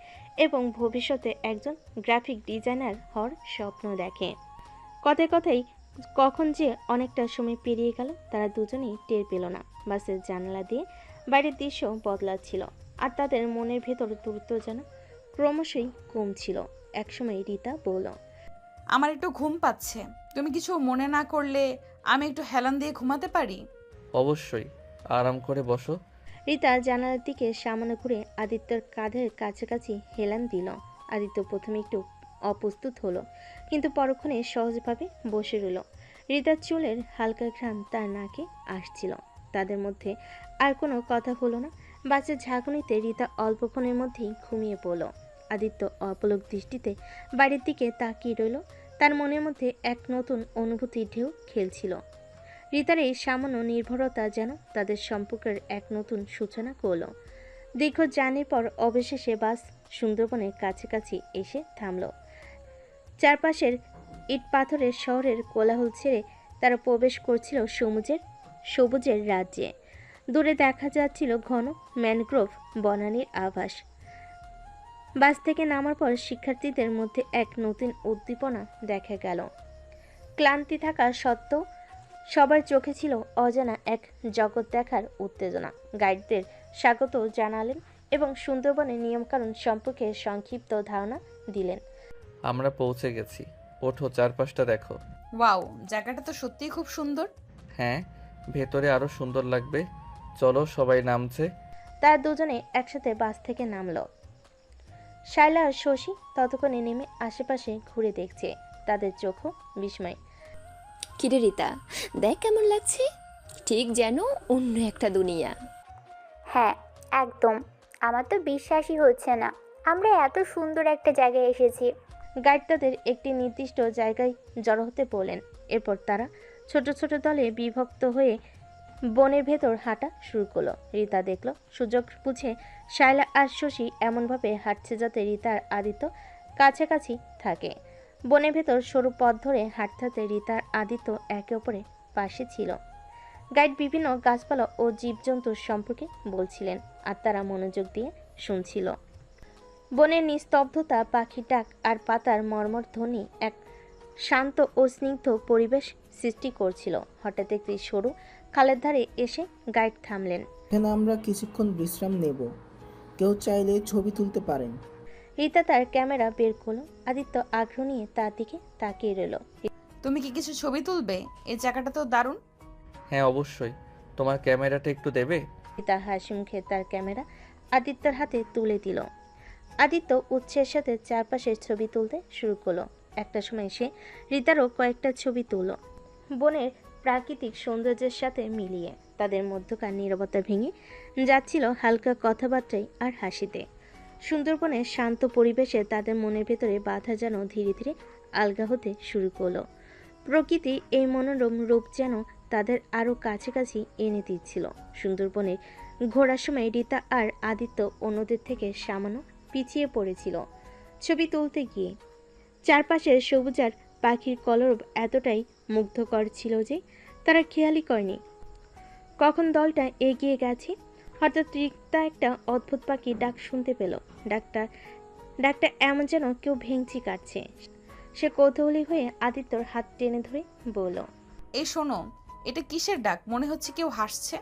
এবং ভবিষ্যতে একজন গ্রাফিক ডিজাইনার হওয়ার স্বপ্ন দেখে। কথায় কথায় কখন যে অনেকটা সময় পেরিয়ে গেল তারা দুজনেই টের পেল না। বাসের জানালা দিয়ে বাইরের দৃশ্য বদলাচ্ছিল, আর তাদের মনের ভেতর দূরত্ব যেন ক্রমশই কমছিল। একসময় রিতা বলল, আমার একটু ঘুম পাচ্ছে, তুমি কিছু মনে না করলে আমি একটু হেলান দিয়ে ঘুমাতে পারি? অবশ্যই, আরাম করে বসো। রিতা জানালার দিকে সামনে ঘুরে আদিত্যর কাঁধের কাছাকাছি হেলান দিল। আদিত্য প্রথমে একটু অপ্রস্তুত হলো, কিন্তু পরক্ষণে সহজভাবে বসে রইল। রিতার চুলের হালকা ঘ্রাণ তার নাকে আসছিল। তাদের মধ্যে আর কোনো কথা হলো না। বাসের ঝাঁকুনিতে রিতা অল্পক্ষণের মধ্যেই ঘুমিয়ে পড়ল। আদিত্য অপলক দৃষ্টিতে বাড়ির দিকে তাকিয়ে রইল। তার মনের মধ্যে এক নতুন অনুভূতির ঢেউ খেলছিল। রিতার এই সামান্য নির্ভরতা যেন তাদের সম্পর্কের এক নতুন সূচনা করল। দীর্ঘ জার্নির পর অবশেষে বাস সুন্দরবনের কাছাকাছি এসে থামল। চারপাশের ইট পাথরের শহরের কোলাহল ছেড়ে তারা প্রবেশ করছিল সবুজের রাজ্যে। দূরে দেখা যাচ্ছিল ঘন ম্যানগ্রোভ বনানীর আভাস। বাস থেকে নামার পর শিক্ষার্থীদের মধ্যে এক নতুন উদ্দীপনা দেখা গেল। ক্লান্তি থাকা সত্ত্বেও সবার চোখে ছিল অজানা এক জগৎ দেখার উত্তেজনা। গাইডদের স্বাগত জানালেন এবং সুন্দরবনের নিয়মকানুন সম্পর্কে সংক্ষিপ্ত ধারণা দিলেন। আমরা পৌঁছে গেছি, ওঠো, চারপাশটা দেখো। ওয়াও, জায়গাটা তো সত্যিই খুব সুন্দর। হ্যাঁ, ভেতরে আরো সুন্দর লাগবে। চলো, সবাই নামছে। তারা দুজনে একসাথে বাস থেকে নামল। শায়লা আর শশী ততক্ষণে নেমে আশেপাশে ঘুরে দেখছে, তাদের চোখও বিস্ময়। কিরে রিতা, দেখ কেমন লাগছে, ঠিক যেন অন্য একটা দুনিয়া। হ্যাঁ একদম, আমার তো বিশ্বাসই হচ্ছে না আমরা এত সুন্দর একটা জায়গায় এসেছি। গাইড তাদের একটি নির্দিষ্ট জায়গায় জড়ো হতে বললেন। এরপর তারা ছোট ছোট দলে বিভক্ত হয়ে বনের ভেতর হাঁটা শুরু করলো। রিতা দেখল সুযোগ বুঝে শায়লা আর শশী এমনভাবে হাঁটছে যাতে রিতা আর আদিত্য কাছাকাছি থাকে। বনের ভেতর সরু পথ ধরে হাঁটতে হাঁটতে রিতা আর আদিত্য একে অপরের পাশে ছিল। গাইড বিভিন্ন গাছপালা ও জীবজন্তুর সম্পর্কে বলছিলেন, আর তারা মনোযোগ দিয়ে শুনছিল। বনের নিস্তব্ধতা, পাখির ডাক আর পাতার মর্মর ধ্বনি এক শান্ত ও স্নিগ্ধ পরিবেশ সৃষ্টি করছিল। হঠাৎ একটি সরু খালের ধারে এসে গাইড থামলেন। এখানে আমরা কিছুক্ষণ বিশ্রাম নেব, কেউ চাইলে ছবি তুলতে পারেন। রিতা তার ক্যামেরা বের করলো। আদিত্য আগ্রহ নিয়ে তার দিকে তাকিয়ে রইল। তুমি কি কিছু ছবি তুলবে? এই জায়গাটা তো দারুণ। হ্যাঁ, অবশ্যই। তোমার ক্যামেরাটা একটু দেবে? রিতা হাসি মুখে তার ক্যামেরা আদিত্যর হাতে তুলে দিল। আদিত্য উৎসাহের সাথে চারপাশের ছবি তুলতে শুরু করলো। একটা সময় সে রিতারও কয়েকটা ছবি তুলল, বনের প্রাকৃতিক সৌন্দর্যের সাথে মিলিয়ে। তাদের মধ্যকার নীরবতা ভেঙে যাচ্ছিল হালকা কথাবার্তায় আর হাসিতে। সুন্দরবনের শান্ত পরিবেশে তাদের মনের ভেতরে বাধা যেন ধীরে ধীরে আলগা হতে শুরু করলো। প্রকৃতি এই মনোরম রূপ যেন তাদের আরও কাছাকাছি এনে দিচ্ছিল। সুন্দরবনে ঘোরার সময় রিতা আর আদিত্য অন্যদের থেকে সামান্য পিছিয়ে পড়েছিল ছবি তুলতে গিয়ে। চারপাশের সবুজার পাখির কলরব এতটাই মুগ্ধকর ছিল যে তারা খেয়ালই করেনি কখন দলটা এগিয়ে গেছে। হঠাৎ রিক্তা একটা অদ্ভুত পাখি ডাক শুনতে পেল। ডাকটা এমন যেন কেউ ভেঙচি কাটছে। সে কৌতূহলী হয়ে আদিত্যর হাত টেনে ধরে বলল, এই শোনো, এটা কিসের ডাক? মনে হচ্ছে কেউ হাসছে।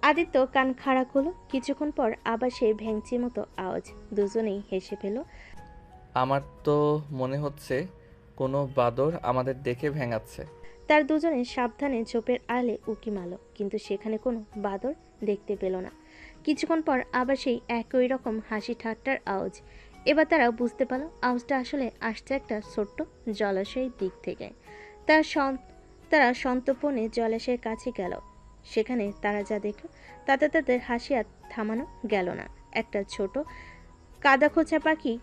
আদিত্য কান খাড়া করলো। কিছুক্ষণ পর আবার সেই ভেঙচির মতো আওয়াজ। দুজনেই হেসে ফেল। আমার তো মনে হচ্ছে কোনো বাদর আমাদের দেখে ভেঙাচ্ছে। তার দুজনে সাবধানে ঝোপের আড়ালে উকি মারল, কিন্তু সেখানে কোনো বাদর দেখতে পেল না। কিছুক্ষণ পর আবার সেই একই রকম হাসি ঠাট্টার আওয়াজ। এবার তারা বুঝতে পারল আওয়াজটা আসলে আসছে একটা ছোট্ট জলাশয়ের দিক থেকে। তারা সন্তর্পণে জলাশয়ের কাছে গেল। সেখানে তারা যা দেখল তাতে তাদের হাসি আর থামানো গেল না। একটা ছোট কাদা খোঁচা পাখি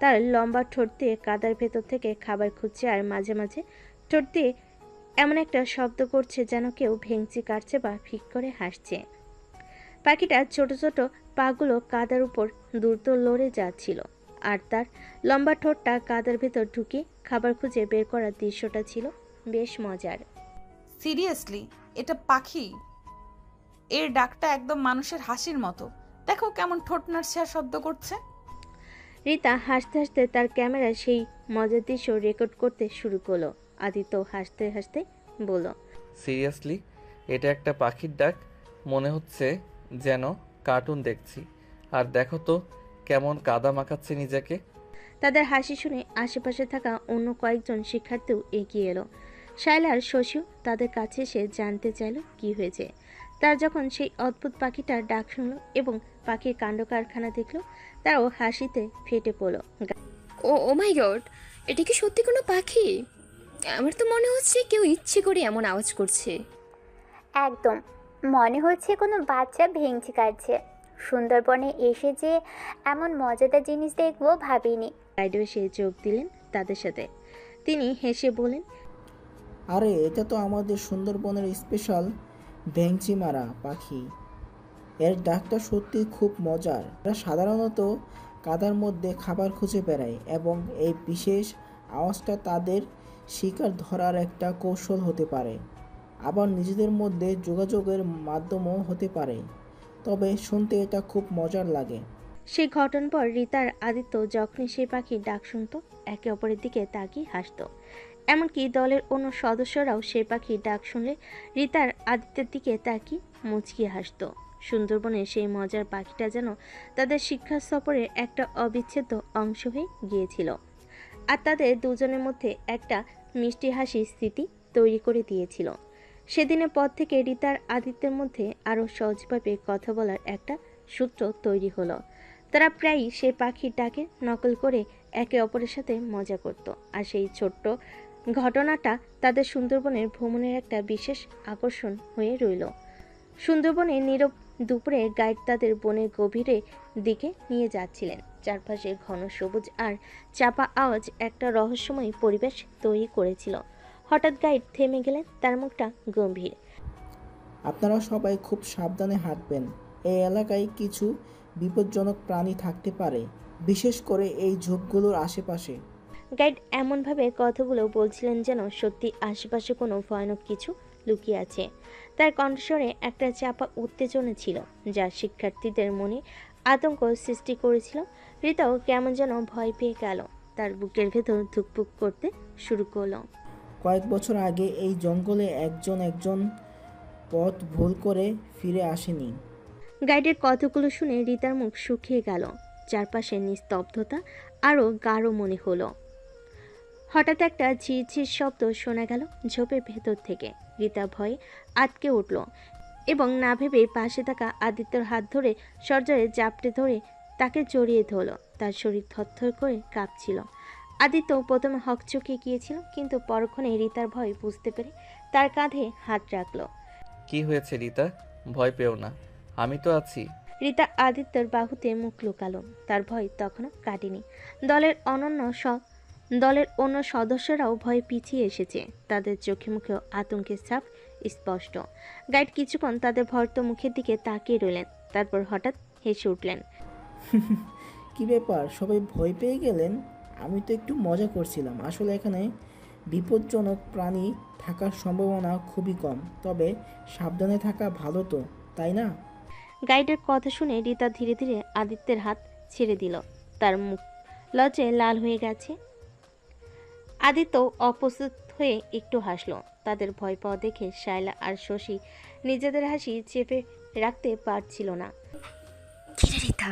তার লম্বা ঠোঁট দিয়ে কাদার ভেতর থেকে খাবার খুঁজছে, আর মাঝে মাঝে ঠোঁট দিয়ে এমন একটা শব্দ করছে যেন কেউ ভেঙচি কাটছে বা ফিক করে হাসছে। পাখিটার ছোট ছোট পাগুলো কাদার উপর দ্রুত লড়ে যাচ্ছিল, আর তার লম্বা ঠোঁটটা কাদার ভেতর ঢুকে খাবার খুঁজে বের করার দৃশ্যটা ছিল বেশ মজার। সিরিয়াসলি, এটা পাখি? এর ডাকটা একদম মানুষের হাসির মতো। দেখো কেমন ঠোঁট নাড়ছে আর শব্দ করছে। রিতা হাসতে হাসতে তার ক্যামেরায় সেই মজার দৃশ্য রেকর্ড করতে শুরু করলো। আদিত্য হাসতে হাসতে বলল, সিরিয়াসলি, এটা একটা পাখির ডাক? মনে হচ্ছে যেন কার্টুন দেখছি। আর দেখো তো কেমন কাদা মাখাচ্ছে নিজেকে। তাদের হাসি শুনে আশেপাশে থাকা অন্য কয়েকজন শিক্ষার্থীও এগিয়ে এলো। শায়লা আর শশীও তাদের কাছে এসে জানতে চাইল কি হয়েছে। তারা যখন সেই অদ্ভুত পাখিটার ডাক শুনল এবং পাখির কাণ্ড কারখানা দেখল, তারাও হাসিতে ফেটে পড়ল। ও ও মাই গড, এটা কি সত্যি কোনো পাখি? আমার তো মনে হচ্ছে কেউ ইচ্ছে করে এমন আওয়াজ করছে। একদম, মনে হচ্ছে কোনো বাচ্চা ভেঙচি কাটছে। সুন্দরবনে এসে যে এমন মজাদার জিনিস দেখবো ভাবিনি। গাইডও সে যোগ দিলেন তাদের সাথে। তিনি হেসে বলেন, আরে এটা তো আমাদের সুন্দরবনের স্পেশাল ভেংচি মারা পাখি। এর ডাকটা সত্যি খুব মজার। এরা সাধারণত কাদার মধ্যে খাবার খুঁজে বেড়ায় এবং এই বিশেষ আওয়াজটা তাদের শিকার ধরার একটা কৌশল হতে পারে, আবার নিজেদের মধ্যে যোগাযোগের মাধ্যমও হতে পারে। তবে শুনতে এটা খুব মজার লাগে। সেই ঘটনার পর রিতার আদিত্য যখনই সেই পাখির ডাক শুনত একে অপরের দিকে তাকিয়ে হাসত। এমনকি দলের অন্য সদস্যরাও সেই পাখির ডাক শুনলে রিতার আদিত্যের দিকে তাকিয়ে মুচকিয়ে হাসত। সুন্দরবনের সেই মজার পাখিটা যেন তাদের শিক্ষা সফরের একটা অবিচ্ছেদ্য অংশ হয়ে গিয়েছিল, আর তাদের দুজনের মধ্যে একটা মিষ্টি হাসির স্মৃতি তৈরি করে দিয়েছিল। সেদিনের পর থেকে রিতার আদিত্যের মধ্যে আরও সহজভাবে কথা বলার একটা সূত্র তৈরি হলো। তারা প্রায়ই সেই পাখির ডাকে নকল করে একে অপরের সাথে মজা করত, আর সেই ছোট্ট ঘটনাটা তাদের সুন্দরবনের ভ্রমণের একটা বিশেষ আকর্ষণ হয়ে রইল। সুন্দরবনের নীরব দুপুরে গাইড তাদের বনের গভীরে দিকে নিয়ে যাচ্ছিলেন। চারপাশে ঘন সবুজ আর চাপা আওয়াজ একটা রহস্যময় পরিবেশ তৈরি করেছিল। হঠাৎ গাইড থেমে গেলেন, তার মুখটা গম্ভীর। আপনারা সবাই খুব সাবধানে হাঁটবেন। এই এলাকায় কিছু বিপজ্জনক প্রাণী থাকতে পারে, বিশেষ করে এই ঝোপগুলোর আশেপাশে। গাইড এমনভাবে কথাগুলো বলছিলেন যেন সত্যি আশেপাশে কোনো ভয়ানক কিছু লুকিয়ে আছে। তার কণ্ঠস্বরে একটা চাপা উত্তেজনা ছিল যা শিক্ষার্থীদের মনে আতঙ্ক সৃষ্টি করেছিল। রিতাও কেমন যেন ভয় পেয়ে গেল, তার বুকের ভেতর ধুকপুক করতে শুরু করলো। কয়েক বছর আগে এই জঙ্গলে একজন পথ ভুল করে ফিরে আসেনি। গাইডের কথাগুলো শুনে রিতার মুখ শুকিয়ে গেল, চারপাশে নিস্তব্ধতা আরও গাঢ় মনে হলো। হঠাৎ একটা ঝিরঝির শব্দ শোনা গেল ঝোপের ভেতর থেকে। রিতা ভয়ে আটকে উঠল এবং না ভেবে পাশে থাকা আদিত্যর হাত ধরে সজোরে জাপটে ধরে তাকে জড়িয়ে ধরল। তার শরীর থরথর করে কাঁপছিল। আদিত্য প্রথমে হকচকে গিয়েছিল, কিন্তু পরক্ষণে রিতার ভয় বুঝতে পেরে তার কাঁধে হাত রাখল। কি হয়েছে রিতা? ভয় পেও না, আমি তো আছি। রিতা আদিত্যর বাহুতে মুখ লুকালো, তার ভয় তখনও কাটেনি। দলের অন্য সদস্যরাও ভয়ে পিছিয়ে এসেছে, তাদের চোখে মুখেও আতঙ্কের ছাপ স্পষ্ট। গাইড কিছুক্ষণ তাদের ভর্ত মুখের দিকে তাকিয়ে রইলেন, তারপর হঠাৎ হেসে উঠলেন। কি ব্যাপার, সবাই ভয় পেয়ে গেলেন? আমি তো একটু মজা করছিলাম। আসলে এখানে বিপজ্জনক প্রাণী থাকার সম্ভাবনা খুবই কম, তবে সাবধানে থাকা ভালো তো, তাই না? গাইডের কথা শুনে রিতা ধীরে ধীরে আদিত্যের হাত ছেড়ে দিল, তার মুখ লজ্জায় লাল হয়ে গেছে। আদিত্য অপ্রস্তুত হয়ে একটু হাসলো। তাদের ভয় পাওয়া দেখে শায়লা আর শশী নিজেদের হাসি চেপে রাখতে পারছিল না। কিরে রিতা,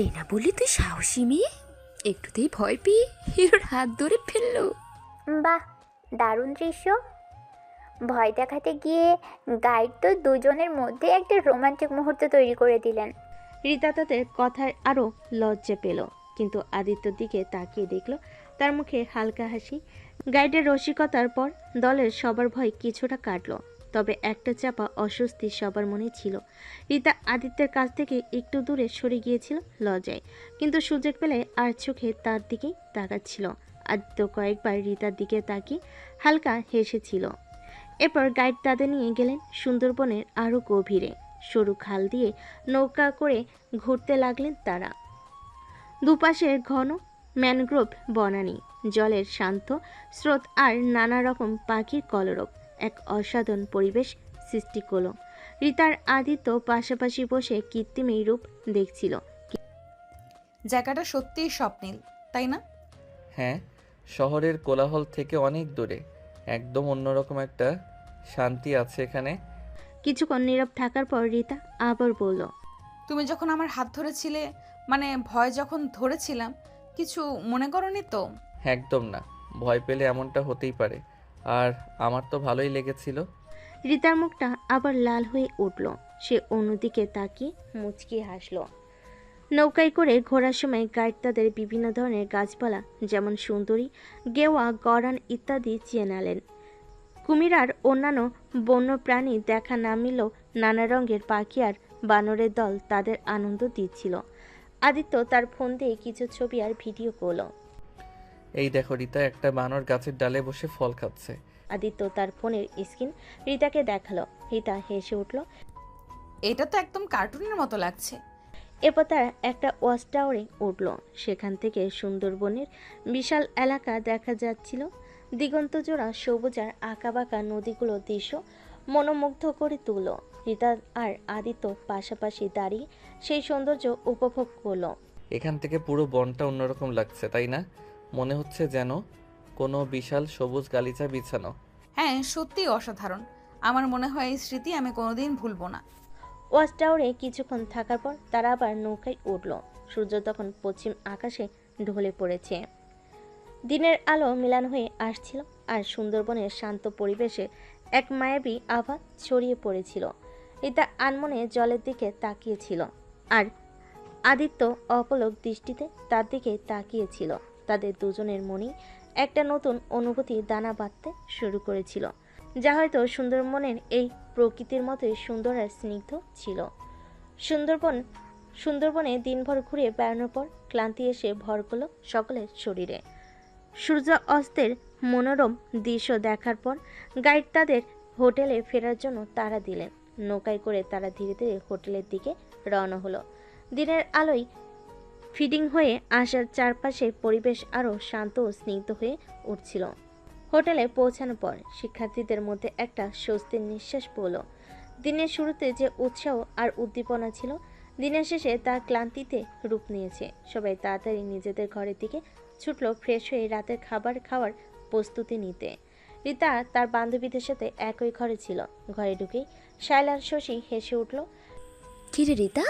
এই না বললি তুই সাহসী মেয়ে? একটুতেই ভয় পেয়ে হিরোর হাত ধরে ফেললো। বাহ, দারুণ দৃশ্য। ভয় দেখাতে গিয়ে গাইড তো দুজনের মধ্যে একটা রোমান্টিক মুহূর্ত তৈরি করে দিলেন। রিতা তাদের কথায় আরও লজ্জা পেল, কিন্তু আদিত্যর দিকে তাকিয়ে দেখল তার মুখে হালকা হাসি। গাইডের রসিকতার পর দলের সবার ভয় কিছুটা কাটল, তবে একটা চাপা অস্বস্তি সবার মনে ছিল। রিতা আদিত্যের কাছ থেকে একটু দূরে সরে গিয়েছিল লজ্জায়, কিন্তু সুযোগ পেলে আর চোখে তার দিকেই তাকাচ্ছিল। আদিত্য কয়েকবার রিতার দিকে তাকিয়ে হালকা হেসেছিল। এরপর গাইড তাদের নিয়ে গেলেন সুন্দরবনের আরও গভীরে। সরু খাল দিয়ে নৌকা করে ঘুরতে লাগলেন তারা। দুপাশে ঘন ম্যানগ্রোভ বনানী, জলের শান্ত স্রোত আর নানা রকম পাখির কলরব এক অসাধারণ পরিবেশ সৃষ্টি করল। রিতার আদিত্য পাশাপাশি বসে কৃত্রিম এই রূপ দেখছিল। জায়গাটা সত্যিই স্বপ্নিল, তাই না? হ্যাঁ, শহরের কোলাহল থেকে অনেক দূরে, একদম অন্যরকম একটা শান্তি আছে এখানে। কিছুক্ষণ নীরব থাকার পর রিতা আবার বলল, তুমি যখন আমার হাত ধরেছিলে, মানে ভয় যখন ধরেছিলাম, কিছু মনে করনি তো? একদম না, ভয় পেলে এমনটা হতেই পারে। আর আমার তো ভালোই লেগেছিল। রিতার মুখটা আবার লাল হয়ে উঠল। সে অন্যদিকে তাকিয়ে মুচকি হাসল। নৌকায় করে ঘোরার সময় গাইড তাদের বিভিন্ন ধরনের গাছপালা, যেমন সুন্দরী, গেওয়া, গরান ইত্যাদি চেনালেন। কুমির আর অন্যান্য বন্য প্রাণী দেখা না মিললেও নানা রঙের পাখি আর বানরের দল তাদের আনন্দ দিচ্ছিল। আদিত্য তার ফোন দিয়ে কিছু ছবি আর ভিডিও করল। এই দেখো রিতা, একটা বানর গাছের ডালে বসে ফল খাচ্ছে। আদিত্য তার ফোনের স্ক্রিন রিতাকে দেখালো। রিতা হেসে উঠল। এটা তো একদম কার্টুনের মতো লাগছে। এরপর তারা একটা ওয়াচ টাওয়ারে উঠল। সেখান থেকে সুন্দরবনের বিশাল এলাকা দেখা যাচ্ছিল। দিগন্ত জোড়া সবুজ আর আঁকাবাঁকা নদীগুলোর দৃশ্য মনোমুগ্ধ করে তুলল। রিতা আর আদিত্য পাশাপাশি দাঁড়িয়ে সেই সৌন্দর্য উপভোগ করলো। এখান থেকে পুরো বনটা অন্যরকম লাগছে, তাই না? মনে হচ্ছে যেন কোনো বিশাল সবুজ গালিচা বিছানো। হ্যাঁ, সত্যিই অসাধারণ। আমার মনে হয় এই স্মৃতি আমি কোনোদিন ভুলবো না। ওয়াচ টাওয়ারে কিছুক্ষণ থাকার পর তারা আবার নৌকায় উঠল। সূর্য তখন পশ্চিম আকাশে ঢলে পড়েছে। দিনের আলো মিলান হয়ে আসছিল, আর সুন্দরবনের শান্ত পরিবেশে এক মায়াবী আভা ছড়িয়ে পড়েছিল। রিতা আনমনে জলের দিকে তাকিয়েছিল, আর আদিত্য অপলক দৃষ্টিতে তার দিকে তাকিয়েছিল। তাদের দুজনের মনেই একটা নতুন অনুভূতি দানা বাঁধতে শুরু করেছিল, যা হয়তো সুন্দরবনের এই প্রকৃতির মতোই সুন্দর আর স্নিগ্ধ ছিল। সুন্দরবনে দিনভর ঘুরে বেড়ানোর পর ক্লান্তি এসে ভর করল সকলের শরীরে। সূর্য অস্তের মনোরম দৃশ্য দেখার পর গাইড তাদের হোটেলে ফেরার জন্য তাড়া দিলেন। নৌকায় করে তারা ধীরে ধীরে হোটেলের দিকে রওনা হলো। দিনের আলোয় ফিডিং হয়ে আসার চারপাশে পরিবেশ আরও শান্ত ও স্নিগ্ধ হয়ে উঠছিল। হোটেলে পৌঁছানোর পর শিক্ষার্থীদের মধ্যে একটা স্বস্তির নিঃশ্বাস পড়ল। দিনের শুরুতে যে উৎসাহ আর উদ্দীপনা ছিল, দিনের শেষে তার ক্লান্তিতে রূপ নিয়েছে। সবাই তাড়াতাড়ি নিজেদের ঘরের দিকে ছুটল ফ্রেশ হয়ে রাতের খাবার খাওয়ার প্রস্তুতি নিতে। রিতা তার বান্ধবীদের সাথে একই ঘরে ছিল। ঘরে ঢুকেই শায়লা আর শশী হেসে উঠল। কিরে রিতা,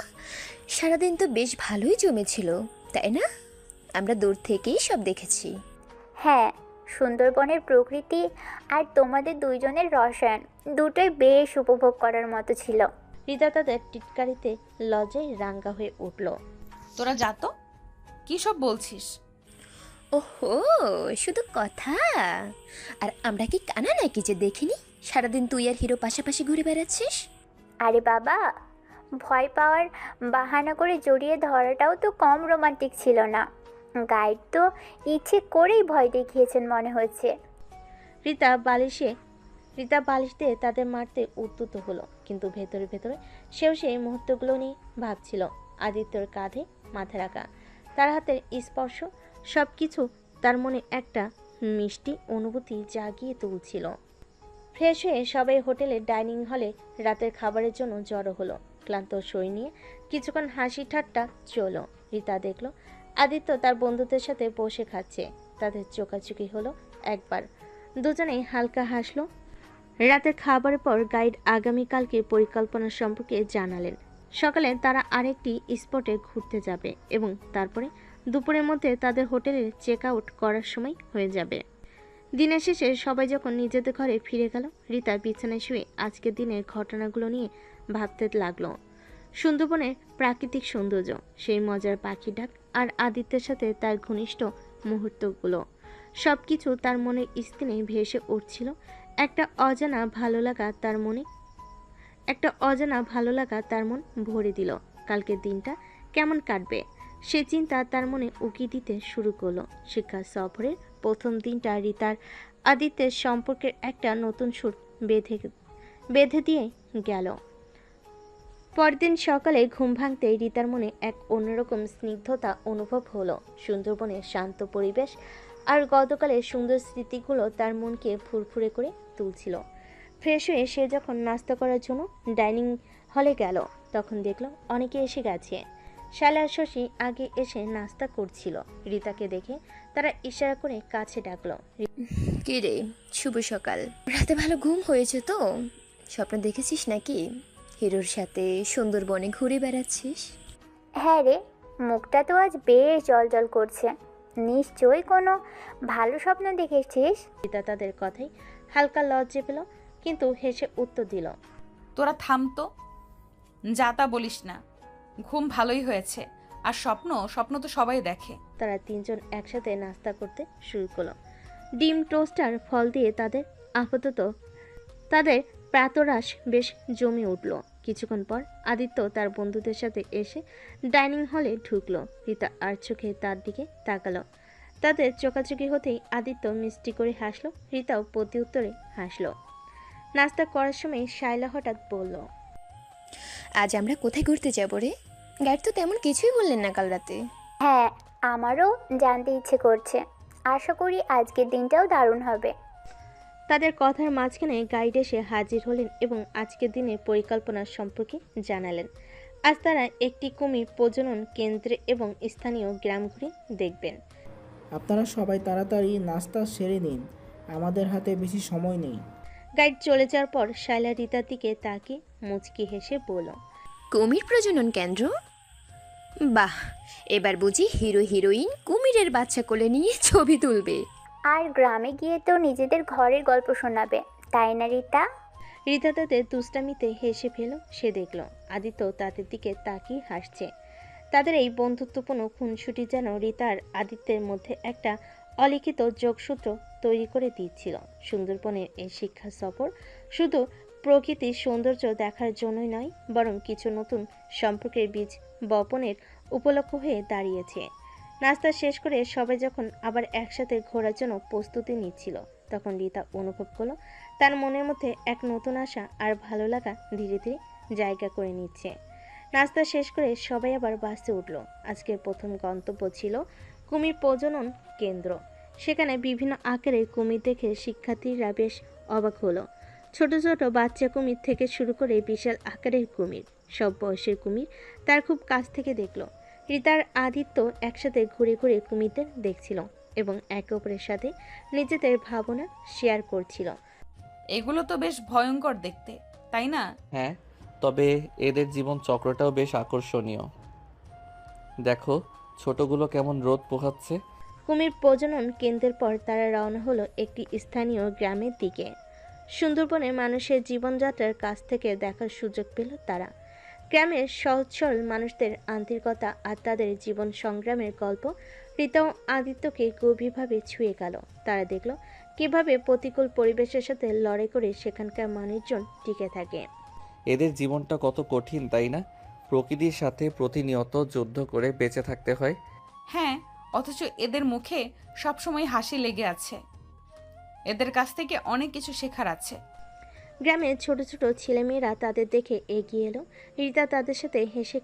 সারাদিন তো বেশ ভালোই জমেছিল, তাই না? আমরা দূর থেকেই সব দেখেছি। হ্যাঁ, সুন্দরবনের প্রকৃতি আর তোমাদের দুইজনের রসায়ন দুটোই বেশ উপভোগ করার মতো ছিল। রিতা তাদের টিটকারিতে লজ্জায় রাঙ্গা হয়ে উঠল। তোরা যা তো, কী সব বলছিস? ওহো, শুধু কথা। আর আমরা কি কানা নাকি যে দেখিনি সারাদিন তুই আর হিরো পাশাপাশি ঘুরে বেড়াচ্ছিস? আরে বাবা, ভয় পাওয়ার বাহানা করে জড়িয়ে ধরাটাও তো কম রোমান্টিক ছিল না। গাইড তো ইচ্ছে করেই ভয় দেখিয়েছেন মনে হচ্ছে। রিতা বালিশ দিয়ে তাদের মারতে উদ্যত হলো, কিন্তু ভেতরে ভেতরে সেও সেই মুহূর্তগুলো নিয়ে ভাবছিল। আদিত্যর কাঁধে মাথা রাখা, তার হাতের স্পর্শ, সব কিছু তার মনে একটা মিষ্টি অনুভূতি জাগিয়ে তুলছিল। ফ্রেশ হয়ে সবাই হোটেলের ডাইনিং হলে রাতের খাবারের জন্য জড়ো হলো। ক্লান্ত শরীর নিয়ে কিছুক্ষণ হাসি ঠাট্টা চলো। রিতা দেখল আদিত্য তার বন্ধুদের সাথে বসে খাচ্ছে। তাদের চোখাচোখি হলো একবার, দুজনেই হালকা হাসলো। রাতের খাবারের পর গাইড আগামীকালকে পরিকল্পনা সম্পর্কে জানালেন। সকালে তারা আরেকটি স্পটে ঘুরতে যাবে এবং তারপরে দুপুরের মধ্যে তাদের হোটেলে চেক আউট করার সময় হয়ে যাবে। দিনের শেষে সবাই যখন নিজেদের ঘরে ফিরে গেল, রিতা বিছানায় শুয়ে আজকের দিনের ঘটনাগুলো নিয়ে ভাবতে লাগলো। সুন্দরবনের প্রাকৃতিক সৌন্দর্য, সেই মজার পাখি ডাক আর আদিত্যের সাথে তার ঘনিষ্ঠ মুহূর্তগুলো, সবকিছু তার মনের স্ক্রিনে ভেসে উঠছিল। একটা অজানা ভালো লাগা তার মন ভরে দিল। কালকের দিনটা কেমন কাটবে সে চিন্তা তার মনে উকি দিতে শুরু করলো। শিক্ষা সফরের প্রথম দিনটা রিতার আদিত্যের সম্পর্কের একটা নতুন সুর বেঁধে দিয়ে গেল। পরদিন সকালে ঘুম ভাঙতেই রিতার মনে এক অন্যরকম স্নিগ্ধতা অনুভব হলো। সুন্দরবনের শান্ত পরিবেশ আর গতকালের সুন্দর স্মৃতিগুলো তার মনকে ফুরফুরে করে তুলছিল। ফ্রেশ হয়ে সে যখন নাস্তা করার জন্য ডাইনিং হলে গেল, তখন দেখলো অনেকে এসে গেছে। শালা আর শশী আগে এসে নাস্তা করছিল। রিতাকে দেখে তারা ইশারা করে কাছে ডাকলো। কি রে, শুভ সকাল। রাতে ভালো ঘুম হয়েছে তো? স্বপ্ন দেখেছিস নাকি হিরোর সাথে সুন্দরবনে ঘুরে বেড়াচ্ছিস? হ্যাঁ রে, মুখটা তো আজ বেশ জলজল করছে। নিশ্চয়ই কোনো ভালো স্বপ্ন দেখেছিস। রিতা তাদের কথাই হালকা লজ্জা পেল, কিন্তু হেসে উত্তর দিল, তোরা থাম তো, যা তা বলিস না। ঘুম ভালোই হয়েছে। আর স্বপ্ন তো সবাই দেখে। তারা তিনজন একসাথে নাস্তা করতে শুরু করলো। ডিম, টোস্টার, ফল দিয়ে তাদের প্রাতরাশ বেশ জমে উঠল। কিছুক্ষণ পর আদিত্য তার বন্ধুদের সাথে এসে ডাইনিং হলে ঢুকলো। রিতা আর চোখে তার দিকে তাকালো। তাদের চোখাচোখি হতেই আদিত্য মিষ্টি করে হাসলো, রিতাও প্রতি উত্তরে হাসলো। নাস্তা করার সময় শায়লা হঠাৎ বলল, আজ আমরা কোথায় ঘুরতে যাবো রে? গাইড তো তেমন কিছুই বললেন না কাল রাতে। হ্যাঁ, আমারও জানতে ইচ্ছে করছে। আশা করি আজকের দিনটাও দারুণ হবে। তাদের কথার মাঝখানে গাইড এসে হাজির হলেন এবং আজকের দিনের পরিকল্পনা সম্পর্কে জানালেন। আজ তারা একটি কুমির প্রজনন কেন্দ্রে এবং স্থানীয় গ্রাম ঘুরে দেখবেন। আপনারা সবাই তাড়াতাড়ি নাস্তা সেরে নিন, আমাদের হাতে বেশি সময় নেই। গাইড চলে যাওয়ার পর শায়লা রিতার দিকে তাকিয়ে মুচকি হেসে বলল, কুমির প্রজনন কেন্দ্র? বাহ, এবার বুঝি হিরো হিরোইন কুমিরের বাচ্চা কোলে নিয়ে ছবি তুলবে। আর গ্রামে গিয়ে তো নিজেদের ঘরের গল্প শোনাবে, তাই না রিতা? রিতা তাদের দুষ্টামিতে হেসে ফেল। সে দেখল আদিত্য তাদের দিকে তাকিয়ে হাসছে। তাদের এই বন্ধুত্বপূর্ণ খুনসুটি যেন রিতার আদিত্যের মধ্যে একটা অলিখিত যোগসূত্র তৈরি করে দিচ্ছিল। সুন্দরবনের এই শিক্ষা সফর শুধু প্রকৃতির সৌন্দর্য দেখার জন্যই নয়, বরং কিছু নতুন সম্পর্কের বীজ বপনের উপলক্ষ হয়ে দাঁড়িয়েছে। নাস্তা শেষ করে সবাই যখন আবার একসাথে ঘোরার জন্য প্রস্তুতি নিচ্ছিল, তখন রিতা অনুভব করলো তার মনের মধ্যে এক নতুন আশা আর ভালো লাগা ধীরে ধীরে জায়গা করে নিচ্ছে। নাস্তা শেষ করে সবাই আবার বাসে উঠল। আজকের প্রথম গন্তব্য ছিল কুমির প্রজনন কেন্দ্র। সেখানে বিভিন্ন আকারের কুমির দেখে শিক্ষার্থীরা বেশ অবাক হলো। ছোট ছোট বাচ্চা কুমির থেকে শুরু করে বিশাল আকারের কুমির, সব বয়সের কুমির তার খুব কাছ থেকে দেখলো। রিতার আদিত্য একসাথে ঘুরে ঘুরে কুমিরদের দেখছিল এবং একে অপরের সাথে নিজেদের ভাবনা শেয়ার করছিল। এগুলো তো বেশ ভয়ঙ্কর দেখতে, তাই না? হ্যাঁ, তবে এদের জীবন চক্রটাও বেশ আকর্ষণীয়। দেখো ছোটগুলো কেমন রোদ পোহাচ্ছে। কুমির প্রজনন কেন্দ্রের পর তারা রওনা হলো একটি স্থানীয় গ্রামের দিকে। সুন্দরবনের মানুষের জীবনযাত্রার কাছ থেকে দেখার সুযোগ পেল তারা। গ্রামের সহজ সরল মানুষদের আন্তরিকতা আর তাদের জীবন সংগ্রামের গল্প রিতা ও আদিত্যকে গভীরভাবে ছুঁয়ে গেল। তারা দেখল কিভাবে প্রতিকূল পরিবেশের সাথে লড়াই করে সেখানকার মানুষজন টিকে থাকে। এদের জীবনটা কত কঠিন, তাই না? প্রকৃতির সাথে প্রতিনিয়ত যুদ্ধ করে বেঁচে থাকতে হয়। হ্যাঁ, অথচ এদের মুখে সবসময় হাসি লেগে আছে। এদের কাছ থেকে অনেক কিছু শেখার আছে। গ্রামের ছোট ছোট ছেলেমেয়েরা তাদের দেখে এগিয়ে এলো। রিতা তাদের সাথে হেসে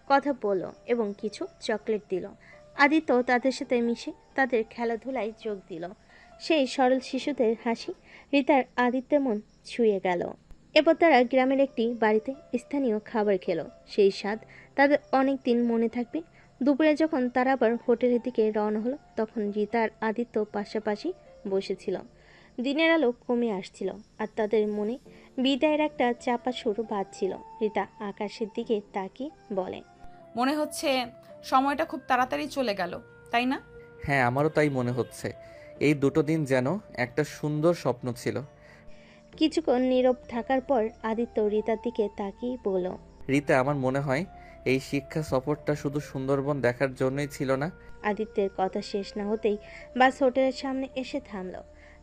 কথা বলল এবং কিছু চকলেট দিল। আদিত্য তাদের সাথে মিশে তাদের খেলাধুলায় যোগ দিল। সেই সরল শিশুদের হাসি রিতার আদিত্যের মন ছুঁয়ে গেল। এরপর তারা গ্রামের একটি বাড়িতে স্থানীয় খাবার খেলো। সেই স্বাদ তাদের অনেক দিন মনে থাকবে। দুপুরে যখন তারা আবার হোটেলের দিকে রওনা হলো, তখন রিতা আর আদিত্য পাশাপাশি বসেছিল। দিনের আলো কমে আসছিল আর তাদের মনে বিদায়ের একটা চাপা সুর বাজছিল। রিতা আকাশের দিকে তাকিয়ে বলে, মনে হচ্ছে সময়টা খুব তাড়াতাড়ি চলে গেল, তাই না? হ্যাঁ, আমারও তাই মনে হচ্ছে। এই দুটো দিন যেন একটা সুন্দর স্বপ্ন ছিল। কিছুক্ষণ নীরব থাকার পর আদিত্য রিতার দিকে তাকিয়ে বলল, রীতা, আমার মনে হয় এই শিক্ষা সফরটা শুধু সুন্দরবন দেখার জন্যই ছিল না। আদিত্যের কথা শেষ না হতেই বাস হোটেলের সামনে এসে থামল।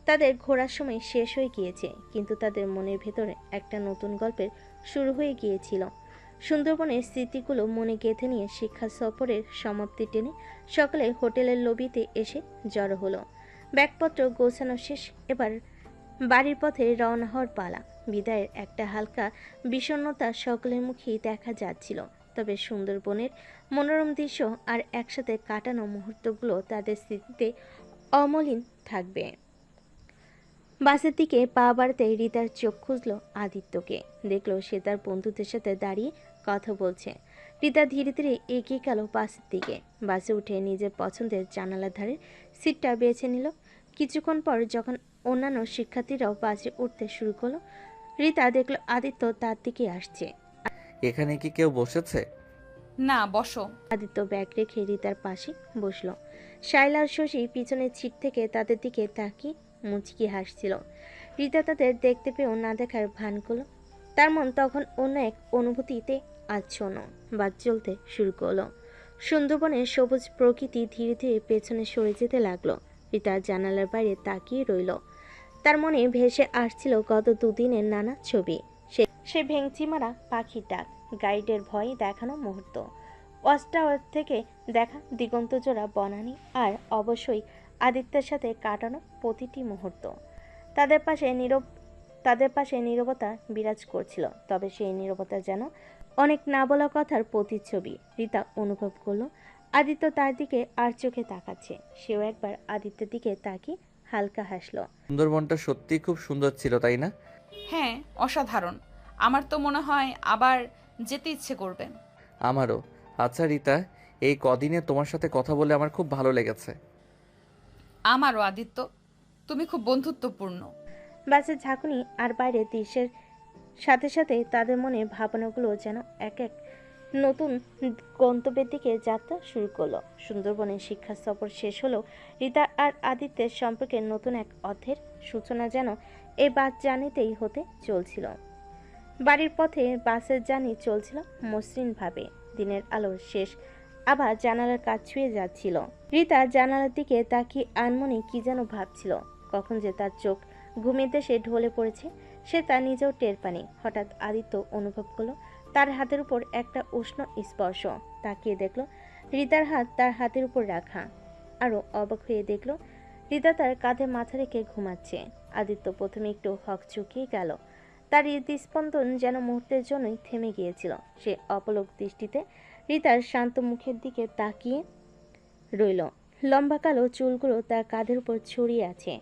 তাদের ঘোরার সময় শেষ হয়ে গিয়েছে, কিন্তু তাদের মনের ভেতরে একটা নতুন গল্পের শুরু হয়ে গিয়েছিল। সুন্দরবনের স্মৃতিগুলো মনে গেঁথে নিয়ে শিক্ষা সফরের সমাপ্তি টেনে সকালে হোটেলের লবিতে এসে জড়ো হলো। ব্যাগপত্র গোছানো শেষ, এবার বাড়ির পথে রওনা হওয়ার পালা। বিদায়ের একটা হালকা বিষণ্ণতা সকলের মুখেই দেখা যাচ্ছিল, তবে সুন্দরবনের মনোরম দৃশ্য আর একসাথে কাটানো মুহূর্তগুলো তাদের স্মৃতিতে অমলিন থাকবে। বাসের দিকে পা বাড়াতে রিতার চোখ খুঁজল আদিত্যকে। দেখলো সে তার বন্ধুদের সাথে দাঁড়িয়ে কথা বলছে। রিতা ধীরে ধীরে এগিয়ে গেল বাসের দিকে। বাসে উঠে নিজের পছন্দের জানালার ধারের সিটটা বেছে নিল। কিছুক্ষণ পর যখন অন্যান্য শিক্ষার্থীরাও বাসে উঠতে শুরু করলো, রিতা দেখল আদিত্য তার দিকে আসছে। এখানে কি কেউ বসেছে? না, বসো। আদিত্য ব্যাগ রেখে রিতার পাশে বসলো। শাইলা আর শশী পিছনের সিট থেকে তাদের দিকে তাকিয়ে মুচকি হাসছিল। রিতা তাদের দেখতে পেয়েও না দেখার ভান করলো। তার মন তখন অন্য এক অনুভূতিতে আচ্ছন্ন। বাস চলতে শুরু করলো। সুন্দরবনের সবুজ প্রকৃতি ধীরে ধীরে পেছনে সরে যেতে লাগলো। রিতা জানালার বাইরে তাকিয়ে রইল। তার মনে ভেসে আসছিল গত দুদিনের নানা ছবি। সে ভেংচি মারা পাখির ডাক, গাইডের ভয় দেখানো মুহূর্ত, ওয়াচ টাওয়ার থেকে দেখা দিগন্তজোড়া বনানী, আর অবশ্যই আদিত্যের সাথে কাটানো প্রতিটি মুহূর্ত। তাদের পাশে নীরবতা বিরাজ করছিল, তবে সেই নীরবতা যেন অনেক না বলা কথার প্রতিচ্ছবি। রিতা অনুভব করলো আদিত্য তার দিকে আর চোখে তাকাচ্ছে। সেও একবার আদিত্যের দিকে তাকিয়ে হালকা হাসলো। সুন্দরবনটা সত্যিই খুব সুন্দর ছিল, তাই না? হ্যাঁ, অসাধারণ। আমার তো মনে হয় আবার যেতে ইচ্ছে করবে। আমারও। আচ্ছা রীতা, এই কদিনে তোমার সাথে কথা বলে আমার খুব ভালো লেগেছে। আমারও আদিত্য, তুমি খুব বন্ধুত্বপূর্ণ। বাসের ঝাঁকুনি আর বাইরের দৃশ্যের সাথে সাথে তাদের মনে ভাবনাগুলো যেন এক এক নতুন গন্তব্যের দিকে যাত্রা শুরু করলো। সুন্দরবনের শিক্ষা সফর শেষ হলো। রিতা আর আদিত্যের সম্পর্কে নতুন এক অধ্যায়ের সূচনা যেন এই বাস জার্নিতেই হতে চলছিল। বাড়ির পথে বাসের জার্নি চলছিল মসৃণভাবে। দিনের আলো শেষ, আবার জানালার কাজ ছুঁয়ে যাচ্ছিল। রিতা জানালার দিকে তাকিয়ে আনমনে কি যেন ভাবছিল। কখন যে তার চোখ ঘুমের দেশে ঢলে পড়েছে সে তা নিজেও টের পায়নি। হঠাৎ আদিত্য অনুভব করলো তার হাতের উপর একটা উষ্ণ স্পর্শ। তাকিয়ে দেখলো রিতার হাত তার হাতের উপর রাখা। আরো অবাক হয়ে দেখলো রিতা তার কাঁধে মাথা রেখে ঘুমাচ্ছে। আদিত্য প্রথমে একটু হকচকিয়ে গেল। তার হৃদস্পন্দন যেন মুহূর্তের জন্যই থেমে গিয়েছিল। সে অপলক দৃষ্টিতে রিতার শান্ত মুখের দিকে তাকিয়ে রইল। লম্বা কালো চুলগুলো তার কাঁধের উপর ছড়িয়ে আছে,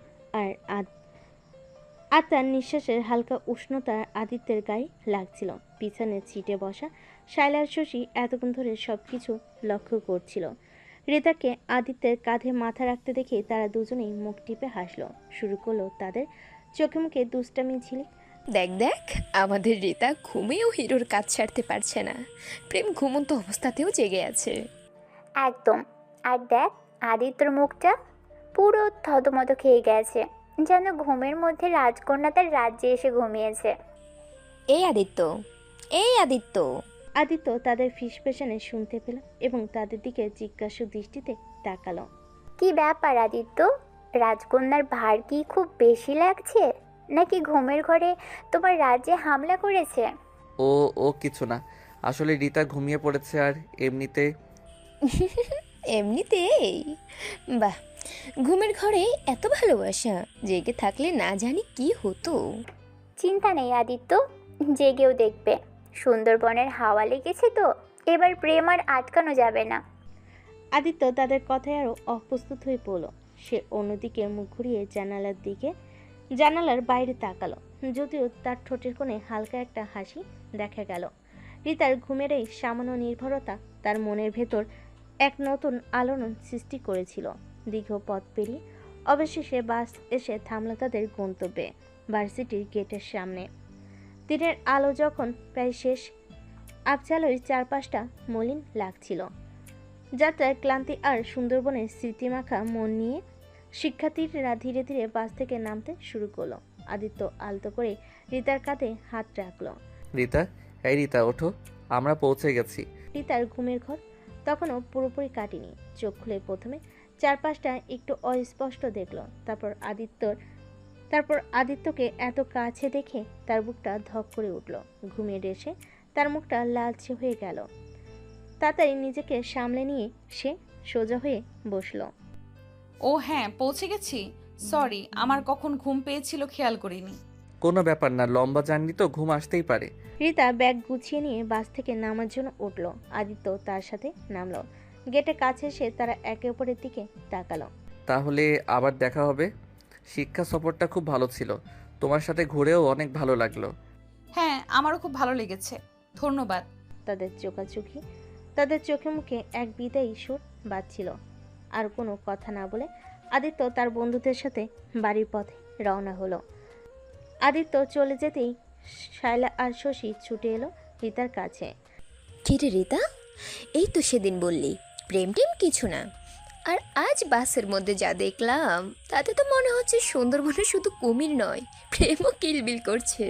আর তার নিঃশ্বাসের হালকা উষ্ণতা আদিত্যের গায়ে লাগছিল। পিছনের সিটে বসা শাইলার শশী এতক্ষণ ধরে সবকিছু লক্ষ্য করছিল। রিতাকে আদিত্যের কাঁধে মাথা রাখতে দেখে তারা দুজনেই মুখ টিপে হাসলো। শুরু করলো তাদের চোখে মুখে দুষ্টামি ঝিলিক। দেখ দেখ, আমাদের রিতা ঘুমেও হিরোর কাজ ছাড়তে পারছে না। প্রেম ঘুমন্ত অবস্থাতেও জেগে আছে। একদম। আর দেখ আদিত্যর মুখটা পুরো থতমত খেয়ে গেছে, যেন ঘুমের মধ্যে রাজকন্যা তার রাজ্যে এসে ঘুমিয়েছে। এই আদিত্য, এই আদিত্য। আদিত্য তাদের ফিসফেশনে শুনতে পেল এবং তাদের দিকে জিজ্ঞাসু দৃষ্টিতে তাকালো। কি ব্যাপার আদিত্য, রাজকন্যার ভার কি খুব বেশি লাগছে, নাকি ঘুমের ঘরে তোমার রাজ্যে হামলা করেছে? ও ও কিছু না, আসলে রীতা ঘুমিয়ে পড়েছে। আর এমনিতেই? বাহ, ঘুমের ঘরে এত ভালোবাসা, জেগে থাকলে না জানি কি হতো। চিন্তা নেই আদিত্য, জেগেও দেখবে। সুন্দরবনের হাওয়া লেগেছে তো, এবার প্রেম আর আটকানো যাবে না। আদিত্য তাদের কথায় আরো অপ্রস্তুত হয়ে পড়ল। সে অন্যদিকে মুখ ঘুরিয়ে জানালার বাইরে তাকালো। যদিও তার ঠোঁটের কোণে হালকা একটা হাসি দেখা গেল। রিতার ঘুমের এই সামান্য নির্ভরতা তার মনের ভেতর এক নতুন আলোড়ন সৃষ্টি করেছিল। দীর্ঘ পথ পেরিয়ে অবশেষে বাস এসে থামল তাদের গন্তব্যে, ভার্সিটির গেটের সামনে। দিনের আলো যখন প্রায় শেষ, আবছালোয় চারপাশটা মলিন লাগছিল। যাত্রার ক্লান্তি আর সুন্দরবনের স্মৃতিমাখা মন নিয়ে শিক্ষার্থীরা ধীরে ধীরে বাস থেকে নামতে শুরু করলো। আদিত্য আলতো করে রিতার কাঁধে হাত রাখলো। রিতা, এই রিতা ওঠো, আমরা পৌঁছে গেছি। রিতার ঘুমের ঘর তখনও পুরোপুরি কাটেনি। চোখ খুলে প্রথমে চারপাশটা একটু অস্পষ্ট দেখলো। তারপর আদিত্যকে এত কাছে দেখে তার বুকটা ধক করে উঠল। ঘুমিয়ে এসে তার মুখটা লালচে হয়ে গেল। তাড়াতাড়ি নিজেকে সামলে নিয়ে সে সোজা হয়ে বসলো। ও হ্যাঁ, পৌঁছে গেছি। সরি, আমার কখন ঘুম পেয়েছিল খেয়াল করিনি। কোনো ব্যাপার না, লম্বা জার্নি তো, ঘুম আসতেই পারে। রিতা ব্যাগ গুছিয়ে নিয়ে বাস থেকে নামার জন্য উঠল। আদিত্য তার সাথে নামলো। গেটের কাছে এসে তারা একে অপরের দিকে তাকালো। তাহলে আবার দেখা হবে। শিক্ষা সফরটা খুব ভালো ছিল, তোমার সাথে ঘুরেও অনেক ভালো লাগলো। হ্যাঁ, আমারও খুব ভালো লেগেছে, ধন্যবাদ। তাদের চোখে মুখে এক বিদায়ী সুর বাজছিল। আর কোনো কথা না বলে আদিত্য তার বন্ধুদের সাথে বাড়ির পথে রওনা হলো। আদিত্য চলে যেতেই শায়লা আর শশী ছুটে এলো রিতার কাছে। কিরে রিতা, এই তো সেদিন বললি প্রেম টেম কিছু না, আর আজ বাসের মধ্যে যা দেখলাম তাতে তো মনে হচ্ছে সুন্দরবনে শুধু কুমির নয়, প্রেমও কিলবিল করছে।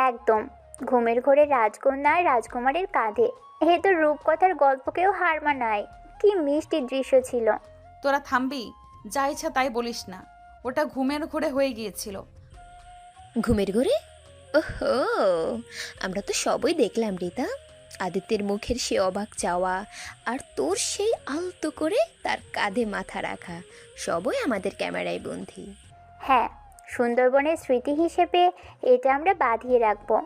একদম, ঘুমের ঘোরে রাজকন্যা আর রাজকুমারের কাঁধে, এ তো রূপকথার গল্পকেও হার মানায়। কি মিষ্টি দৃশ্য ছিল। তোরা থামবি? যা ইচ্ছা তাই বলিস না, ওটা ঘুমের ঘোরে হয়ে গিয়েছিল। ঘুমের ঘরে? ওহো, আমরা তো সবই দেখলাম রিতা। আদিত্যের মুখের সে অবাক চাওয়া আর তোর সেই আলতো করে তার কাঁধে মাথা রাখা, সবই আমাদের ক্যামেরায় বন্দী। হ্যাঁ, সুন্দরবনের স্মৃতি হিসেবে এটা আমরা বাঁধিয়ে রাখবো,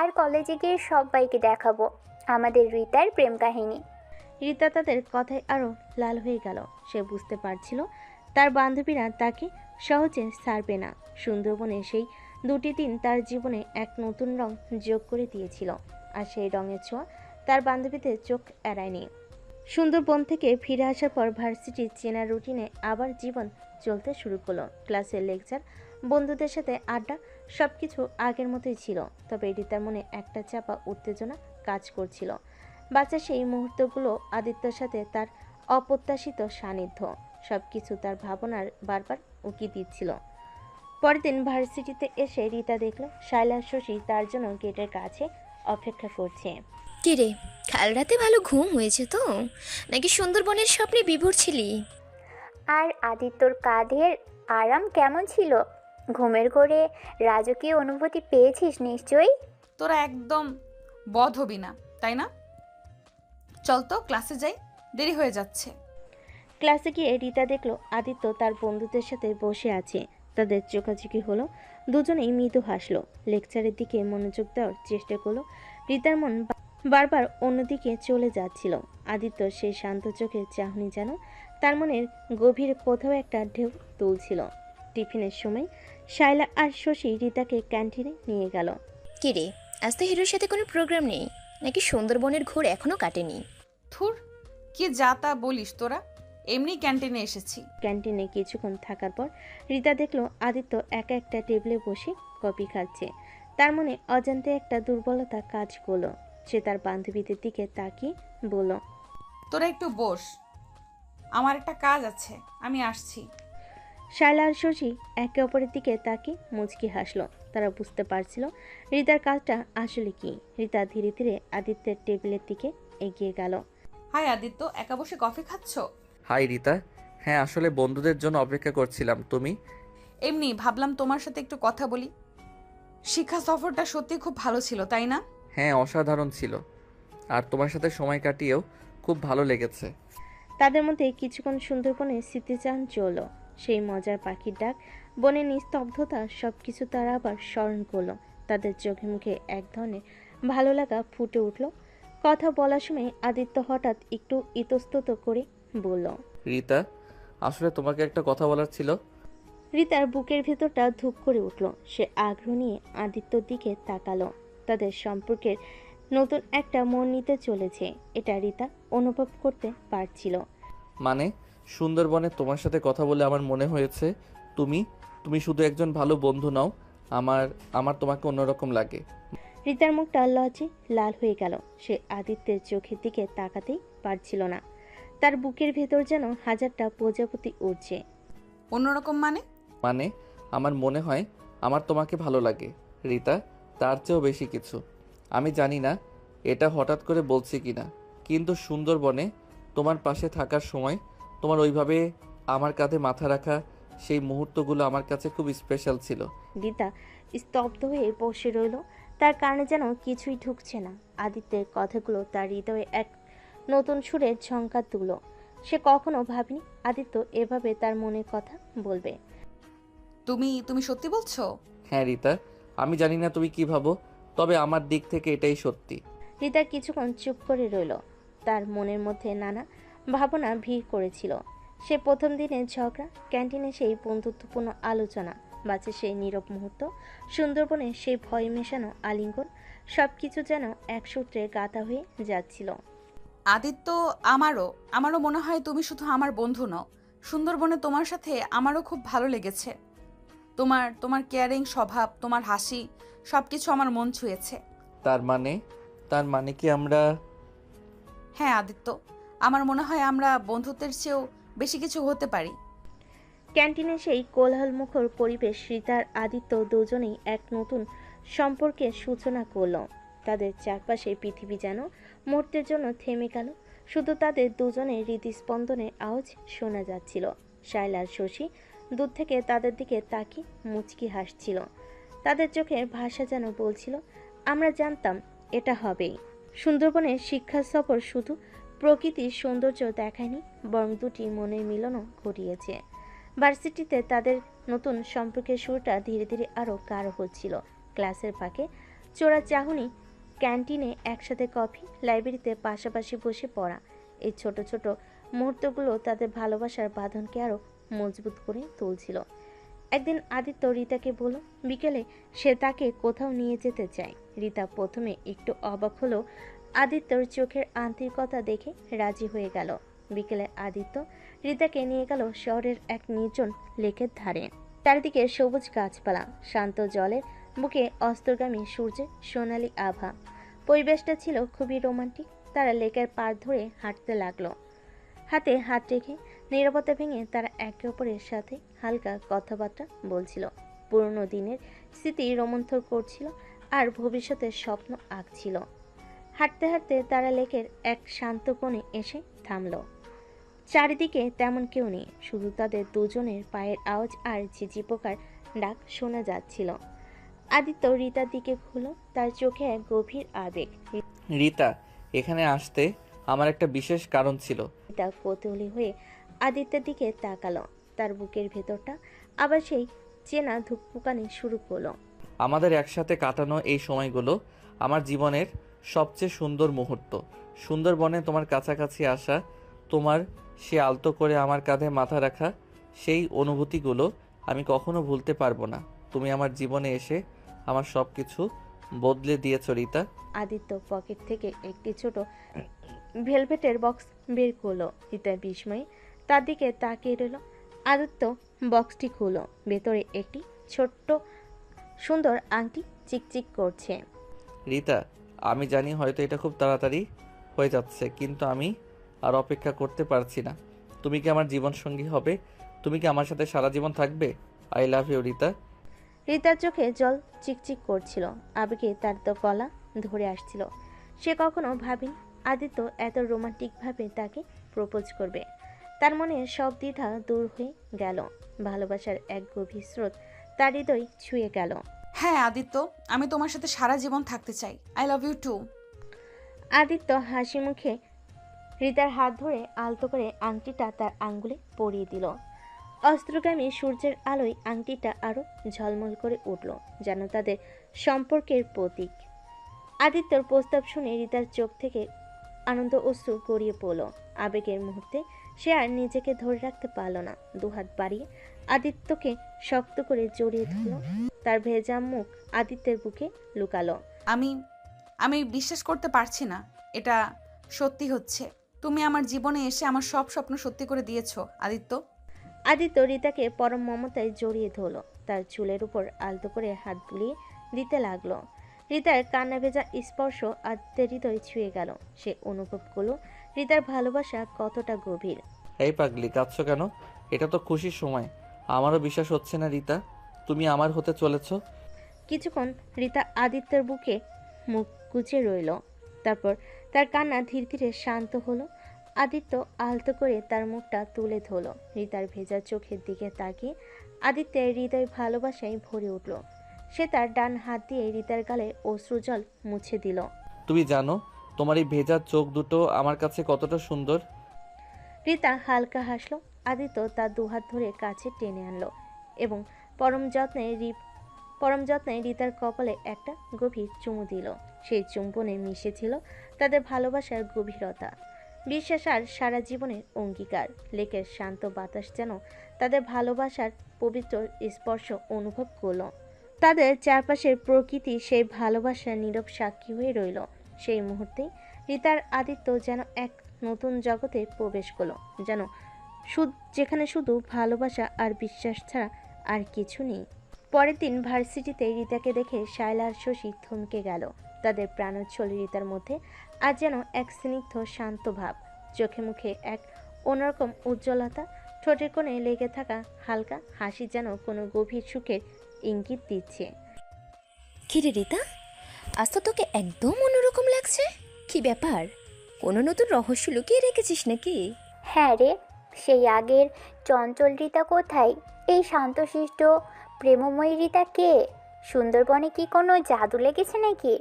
আর কলেজে গিয়ে সবাইকে দেখাবো আমাদের রিতার প্রেম কাহিনী। রিতা তাদের কথায় আরও লাল হয়ে গেল। সে বুঝতে পারছিল তার বান্ধবীরা তাকে সহজে ছাড়বে না। সুন্দরবনে সেই 2টি দিন তার জীবনে এক নতুন রং যোগ করে দিয়েছিল, আর সেই রঙের ছোঁয়া তার বান্ধবীদের চোখ এড়ায়নি। সুন্দরবন থেকে ফিরে আসার পর ভার্সিটির চেনা রুটিনে আবার জীবন চলতে শুরু করলো। ক্লাসের লেকচার, বন্ধুদের সাথে আড্ডা, সব কিছু আগের মতোই ছিল। তবে রিতার মনে একটা চাপা উত্তেজনা কাজ করছিল। বাচ্চা সেই মুহূর্তগুলো, আদিত্যর সাথে তার অপ্রত্যাশিত সান্নিধ্য, সব কিছু তার ভাবনার বারবার উকি দিচ্ছিল। পরের দিন ভার্সিটিতে এসে রিতা দেখল শায়লা শশী তার জন্য গেটের কাছে অপেক্ষা করছে। কিরে, কাল রাতে ভালো ঘুম হয়েছে তো, নাকি সুন্দরবনের স্বপ্নে বিভোর ছিলি? আর আদিত্যর কাঁধের আরাম কেমন ছিল? ঘুমের ঘোরে রাজকীয় অনুভূতি পেয়েছিস নিশ্চয়ই। তোরা একদম বধ হবি না, তাই না? চল তো ক্লাসে যাই, দেরি হয়ে যাচ্ছে। ক্লাসে গিয়ে রিতা দেখল আদিত্য তার বন্ধুদের সাথে বসে আছে। তাদের চোখাচোখি হলো, দুজনেই মৃদু হাসলো। লেকচারের দিকে মনোযোগ দেওয়ার চেষ্টা করলো। রিতার মন বারবার অন্যদিকে চলে যাচ্ছিল। আদিত্য সেই শান্ত চোখে চাহনি যেন তার মনের গভীর কোথাও একটা ঢেউ তুলছিল। টিফিনের সময় শায়লা আর শশী রিতাকে ক্যান্টিনে নিয়ে গেল। কিরে, আজ তো হিরোর সাথে কোনো প্রোগ্রাম নেই, নাকি সুন্দরবনের ঘোর এখনো কাটেনি? থুর, কি যা তা বলিস তোরা, এমনি ক্যান্টিনে এসেছি। ক্যান্টিনে কিছুক্ষণ থাকার পর রিতা দেখলো আদিত্য একা একটা টেবিলে বসে কফি খাচ্ছে। তার মনে অজান্তে একটা দুর্বলতা কাজ করলো। সে তার বান্ধবীদের দিকে তাকিয়ে বলল, তোরা একটু বস, আমার একটা কাজ আছে, আমি আসছি। শায়লা আর শশী একে অপরের দিকে তাকিয়ে মুচকি হাসলো। তারা বুঝতে পারছিল রিতার কাজটা আসলে কি। রিতা ধীরে ধীরে আদিত্যের টেবিলের দিকে এগিয়ে গেল। হাই আদিত্য, একা বসে কফি খাচ্ছ? হাই রিতা, হ্যাঁ আসলে বন্ধুদের জন্য অপেক্ষা করছিলাম। তুমি? এমনি ভাবলাম তোমার সাথে একটু কথা বলি। শিক্ষা সফরটা সত্যি খুব ভালো ছিল, তাই না? হ্যাঁ, অসাধারণ ছিল, আর তোমার সাথে সময় কাটিয়েও খুব ভালো লেগেছে। তাদের মধ্যে কিছুক্ষণ সুন্দরবনের স্মৃতিচারণ চলল। সেই মজার পাখির ডাক, বনের নিস্তব্ধতা, সবকিছু তারা আবার স্মরণ করলো। তাদের চোখে মুখে এক ধরনের ভালো লাগা ফুটে উঠল। কথা বলার সময় আদিত্য হঠাৎ একটু ইতস্তত করে বলল, রিতা, আসলে তোমাকে একটা কথা বলার ছিল। রিতার বুকের ভেতরটা ধুপ করে উঠল। সে আগ্রহ নিয়ে আদিত্যর দিকে তাকালো। তাদের সম্পর্কের নতুন একটা মোড় নিতে চলেছে, এটা রিতা অনুভব করতে পারছিল। মানে, সুন্দরবনে তোমার সাথে কথা বলে আমার মনে হয়েছে তুমি তুমি শুধু একজন ভালো বন্ধু নও, আমার তোমাকে অন্যরকম লাগে। রিতার মুখটা লজ্জে লাল হয়ে গেল। সে আদিত্যের চোখের দিকে তাকাতেই পারছিল না। তার বুকের ভেতর যেন হাজারটা প্রজাপতি উড়ছে। অন্যরকম মানে? মানে আমার মনে হয় আমার তোমাকে ভালো লাগে রিতা, তার চেয়েও বেশি কিছু। আমি জানি না এটা হঠাৎ করে বলছি কিনা, কিন্তু সুন্দরবনে তোমার পাশে থাকার সময় তোমার ওইভাবে আমার কাঁধে মাথা রাখা সেই মুহূর্তগুলো আমার কাছে খুব স্পেশাল ছিল। রিতা স্তব্ধ হয়ে বসে রইল। তার কানে যেন কিছুই ঢুকছে না। আদিত্যের কথাগুলো তার হৃদয়ে এক নতুন সুরে ঝংকার তুলো। সে কখনো ভাবেনি আদিত্য এভাবে তার মনের কথা বলবে। তুমি তুমি সত্যি বলছো? হ্যাঁ রিতা, আমি জানি না তুমি কি ভাবো, তবে আমার দিক থেকে এটাই সত্যি। রিতা কিছুক্ষণ চুপ করে রইল। তার মনের মধ্যে নানা ভাবনা ভিড় করেছিল। সে প্রথম দিনের ঝগড়া, ক্যান্টিনে সেই বন্ধুত্বপূর্ণ আলোচনা, বাঁচে সেই নীরব মুহূর্ত, সুন্দরবনে সেই ভয় মেশানো আলিঙ্গন, সব কিছু যেন এক সূত্রে গাঁথা হয়ে যাচ্ছিল। আদিত্য, আমারও মনে হয় তুমি শুধু আমার বন্ধু নও। সুন্দরবনে তোমার সাথে আমারও খুব ভালো লেগেছে। তোমার তোমার কেয়ারিং স্বভাব, তোমার হাসি, সবকিছু আমার মন ছুঁয়েছে। তার মানে কি আমরা? হ্যাঁ আদিত্য, আমার মনে হয় আমরা বন্ধুত্বের চেয়েও বেশি কিছু হতে পারি। ক্যান্টিনে সেই কোলাহলমুখর পরিবেশ, রিতার আদিত্য দুজনেই এক নতুন সম্পর্কের সূচনা করল। তাদের চারপাশে পৃথিবী যেন মুহূর্তের জন্য থেমে গেল। শুধু তাদের দুজনের হৃদস্পন্দনের আওয়াজ শোনা যাচ্ছিল। শায়লার শশী দূর থেকে তাদের দিকে তাকিয়ে মুচকি হাসছিল। তাদের চোখের ভাষা যেন বলছিল, আমরা জানতাম এটা হবেই। সুন্দরবনের শিক্ষা সফর শুধু প্রকৃতির সৌন্দর্য দেখায়নি, বরং দুটি মনের মিলনও ঘটিয়েছে। ভার্সিটিতে তাদের নতুন সম্পর্কের শুরুটা ধীরে ধীরে আরও গাঢ় হচ্ছিল। ক্লাসের ফাঁকে চোরা চাহনি, ক্যান্টিনে একসাথে কফি, লাইব্রেরিতে পাশাপাশি বসে পড়া, এই ছোট ছোট মুহূর্তগুলো তাদের ভালোবাসার বাঁধনকে আরও মজবুত করে তুলছিল। একদিন আদিত্য রিতাকে বলল বিকেলে সে তাকে কোথাও নিয়ে যেতে চায়। রিতা প্রথমে একটু অবাক হলেও আদিত্যর চোখের আন্তরিকতা দেখে রাজি হয়ে গেল। বিকেলে আদিত্য রিতাকে নিয়ে গেল শহরের এক নির্জন লেকের ধারে। চারিদিকে সবুজ গাছপালা, শান্ত জলের বুকে অস্তগামী সূর্যের সোনালি আভা। পরিবেশটা ছিল খুবই রোমান্টিক। তারা লেকের পাড় ধরে হাঁটতে লাগলো। হাতে হাত রেখে নীরবতা ভেঙে তারা একে অপরের সাথে হালকা কথাবার্তা বলছিল। পুরনো দিনের স্মৃতি রোমন্থন করছিল আর ভবিষ্যতের স্বপ্ন আঁকছিল। হাঁটতে হাঁটতে তারা লেকের এক শান্ত কোণে এসে থামলো। চারিদিকে তেমন কেউ নেই, শুধু তাদের দুজনের পায়ের আওয়াজ আর ঝিঝি পোকার ডাক শোনা যাচ্ছিল। আদিত্য রিতার দিকে ঘুরল, তার চোখে এক গভীর আবেগ। রিতা, এখানে আসতে আমার একটা বিশেষ কারণ ছিল। রিতা কৌতূহলী হয়ে আদিত্যের দিকে তাকালো। তার বুকের ভেতরটা আবার সেই চেনা ধুকপুকানি শুরু করলো। আমাদের একসাথে কাটানো এই সময়গুলো আমার জীবনের সবচেয়ে সুন্দর মুহূর্ত। সুন্দরবনে তোমার কাছাকাছি আসা, তোমার সে আলতো করে আমার কাঁধে মাথা রাখা, সেই অনুভূতিগুলো আমি কখনো ভুলতে পারবো না। তুমি আমার জীবনে এসে আমার সব কিছু বদলে দিয়েছো রিতা। আদিত্য পকেট থেকে একটি ছোট ভেলভেটের বক্স বের করলো। রিতা বিস্ময়ে তার দিকে তাকিয়ে রইল। আদিত্য বক্সটি খুলল। ভেতরে একটি ছোট্ট সুন্দর আংটি চিকচিক করছে। রিতা, আমি জানি হয়তো এটা খুব তাড়াতাড়ি হয়ে যাচ্ছে, কিন্তু আমি আর অপেক্ষা করতে পারছি না। তুমি কি আমার জীবন সঙ্গী হবে? তুমি কি আমার সাথে সারা জীবন থাকবে? I love you Rita. রিতার চোখে জল চিকচিক করছিল, আবেগে তার তো গলা ধরে আসছিল। সে কখনো ভাবেনি আদিত্য এত রোমান্টিকভাবে তাকে প্রপোজ করবে। তার মনে সব দ্বিধা দূর হয়ে গেল। ভালোবাসার এক গভীর স্রোত তার হৃদয় ছুঁয়ে গেল। হ্যাঁ আদিত্য, আমি তোমার সাথে সারা জীবন থাকতে চাই। I love you too. Aditya হাসি মুখে রিতার হাত ধরে আলতো করে আংটিটা তার আঙ্গুলে পরিয়ে দিল। অস্ত্রগামী সূর্যের আলোয় আংটিটা আরো ঝলমল করে উঠল, যেন তাদের সম্পর্কের প্রতীক। আদিত্যর প্রস্তাব শুনে রিতার চোখ থেকে আনন্দ অশ্রু গড়িয়ে পড়ল। আবেগের মুহূর্তে সে আর নিজেকে ধরে রাখতে পারল না। দুহাত বাড়িয়ে আদিত্যকে শক্ত করে জড়িয়ে ধরল। তার ভেজা মুখ আদিত্যের বুকে লুকালো। আমি আমি বিশ্বাস করতে পারছি না এটা সত্যি হচ্ছে। তুমি আমার জীবনে এসে আমার সব স্বপ্ন সত্যি করে দিয়েছো আদিত্য। আদিত্য রিতাকে পরম মমতায় জড়িয়ে ধরল। তার চুলের উপর আলতো করে হাত বুলিয়ে দিতে লাগলো। রিতার কান্না ভেজা স্পর্শ আদিত্যের হৃদয় ছুঁয়ে গেল। সে অনুভব করলো রিতার ভালোবাসা কতটা গভীর। এই পাগলি, কাঁদছো কেন? এটা তো খুশির সময়। আমারও বিশ্বাস হচ্ছে না রিতা, তুমি আমার হতে চলেছ। কিছুক্ষণ রিতা আদিত্যের বুকে মুখ গুজে রইল। তারপর তার কান্না ধীরে ধীরে শান্ত হলো। আদিত্য আলতো করে তার মুখটা তুলে ধরল। রিতার ভেজা চোখের দিকে তাকিয়ে আদিত্যের হৃদয় ভালোবাসায় ভরে উঠল। সে তার ডান হাত দিয়ে রিতার গালে অশ্রুজল মুছে দিল। তুমি জানো তোমার এই ভেজা চোখ দুটো আমার কাছে কতটা সুন্দর? রিতা হালকা হাসলো। আদিত্য তার দুহাত ধরে কাছে টেনে আনলো এবং পরম যত্নে রিতার কপালে একটা গভীর চুমু দিল। সেই চুম্বনে মিশেছিল তাদের ভালোবাসার গভীরতা, বিশ্বাস আর সারা জীবনের অঙ্গীকার। লেকের শান্ত বাতাস যেন তাদের ভালোবাসার পবিত্র স্পর্শ অনুভব করল। তাদের চারপাশের প্রকৃতি সেই ভালোবাসার নীরব সাক্ষী হয়ে রইল। সেই মুহূর্তেই রিতার আদিত্য যেন এক নতুন জগতে প্রবেশ করলো, যেখানে শুধু ভালোবাসা আর বিশ্বাস ছাড়া আর কিছু নেই। পরের দিন ভার্সিটিতে রিতাকে দেখে শায়লা আর শশী থমকে গেল। তাদের প্রাণোচ্ছল রিতার মধ্যে আজ যেন এক স্নিগ্ধ শান্ত ভাব, চোখে মুখে এক অন্যরকম উজ্জ্বলতা, ঠোঁটের কোণে লেগে থাকা হালকা হাসি যেন কোনো গভীর সুখের ইঙ্গিত দিচ্ছে। কিরে রিতা, আজ তো তোকে একদম অন্যরকম লাগছে। কি ব্যাপার, কোনো নতুন রহস্য লুকিয়ে রেখেছিস নাকি? হ্যাঁ রে, সেই আগের চঞ্চল রীতা কোথায়? এই শান্তশিষ্ট প্রেমময়ী রীতা কে? সুন্দরবনে কি কোনো জাদু লেগেছে নাকি?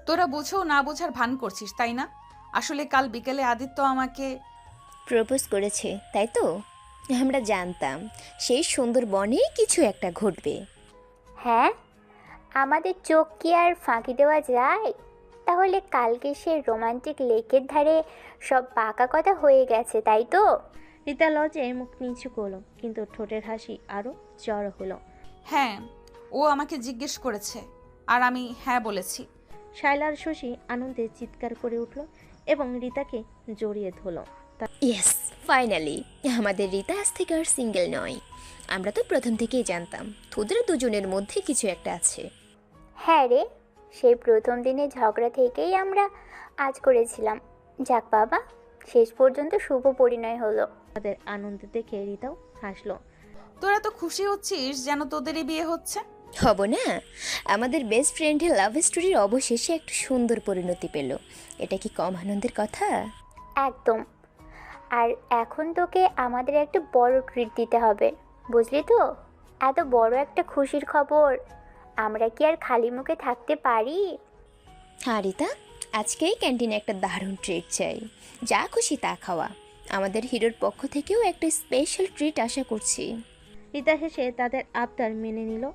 তোরা বুঝো না বোঝার ভান করছিস তাই না? আসলে কাল বিকেলে আদিত্য আমাকে প্রপোজ করেছে, তাই তো? আমরা জানতাম সেই সুন্দরবনেই কিছু একটা ঘটবে। হ্যাঁ, আমাদের চোখ কি আর ফাঁকি দেওয়া যায়? তাহলে কালকে সেই রোমান্টিক লেকের ধারে সব পাকা কথা হয়ে গেছে, তাই তো? রিতা লজ্জে মুখ নিচু করলো, কিন্তু ঠোঁটের হাসি আরো জড় হলো। হ্যাঁ, ও আমাকে জিজ্ঞেস করেছে আর আমি হ্যাঁ বলেছি। শায়লার শশী আনন্দে চিৎকার করে উঠল এবং রিতাকে জড়িয়ে ধরল। ইয়েস, ফাইনালি আমাদের রিতা আজ থেকে আর সিঙ্গেল নয়। আমরা তো প্রথম থেকেই জানতাম তোদের দুজনের মধ্যে কিছু একটা আছে। হ্যাঁ রে, সেই প্রথম দিনে ঝগড়া থেকেই আমরা আজ করেছিলাম। যাক বাবা, শেষ পর্যন্ত শুভ পরিণয় হলো। তাদের আনন্দ দেখে রিতাও হাসলো। তোরা তো খুশি হচ্ছিস যেন তোদেরই বিয়ে হচ্ছে। হব না? আমাদের বেস্ট ফ্রেন্ডের লাভ স্টোরির অবশেষে একটা সুন্দর পরিণতি পেল। এটা কি কম আনন্দের কথা? একদম। আর এখন তোকে আমাদের একটা বড় ট্রিট দিতে হবে, বুঝলি তো? এত বড় একটা খুশির খবর আমরা কি আর খালি মুখে থাকতে পারি? হ্যাঁ রিতা, আজকেই ক্যান্টিনে একটা দারুণ ট্রিট চাই। যা খুশি তা খাওয়া। আমাদের হিরোর পক্ষ থেকেও একটা স্পেশাল ট্রিট আশা করছি। রিতা হেসে তাদের আবদার মেনে নিল।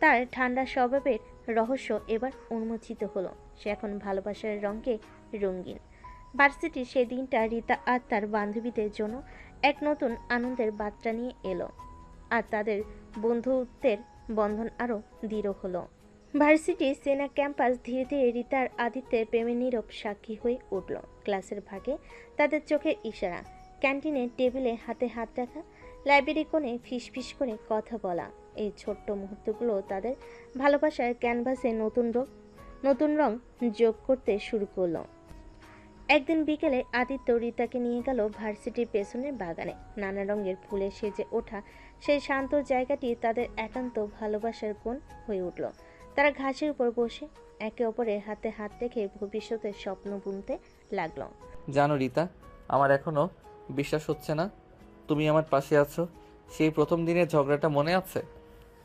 তার ঠান্ডা স্বভাবের রহস্য এবার উন্মোচিত হলো। সে এখন ভালোবাসার রঙে রঙিন। ভার্সিটির সেই দিনটা রিতা আর তার বান্ধবীদের জন্য এক নতুন আনন্দের বার্তা নিয়ে এলো, আর তাদের বন্ধুত্বের বন্ধন আরও দৃঢ় হলো। ভার্সিটির সেনা ক্যাম্পাস ধীরে ধীরে রিতার আদিত্যের প্রেমের নীরব সাক্ষী হয়ে উঠল। ক্লাসের ভাগে তাদের চোখের ইশারা, ক্যান্টিনে টেবিলে হাতে হাত রাখা, লাইব্রেরি কোণে ফিসফিস করে কথা বলা, এই ছোট্ট মুহূর্তগুলো তাদের ভালোবাসার ক্যানভাসে নতুন রং যোগ করতে শুরু করলো। একদিন বিকেলে আদিত্য রিতাকে নিয়ে গেল ভার্সিটির পেছনের বাগানে। নানা রঙের ফুলে সেজে ওঠা সেই শান্ত জায়গাটি তাদের একান্ত ভালোবাসার কোণ হয়ে উঠল। তারা ঘাসের উপর বসে একে অপরের হাতে হাত রেখে ভবিষ্যতের স্বপ্ন বুনতে লাগলো। জানো রিতা, আমার এখনো বিশ্বাস হচ্ছে না তুমি আমার পাশে আছো। সেই প্রথম দিনের ঝগড়াটা মনে আছে?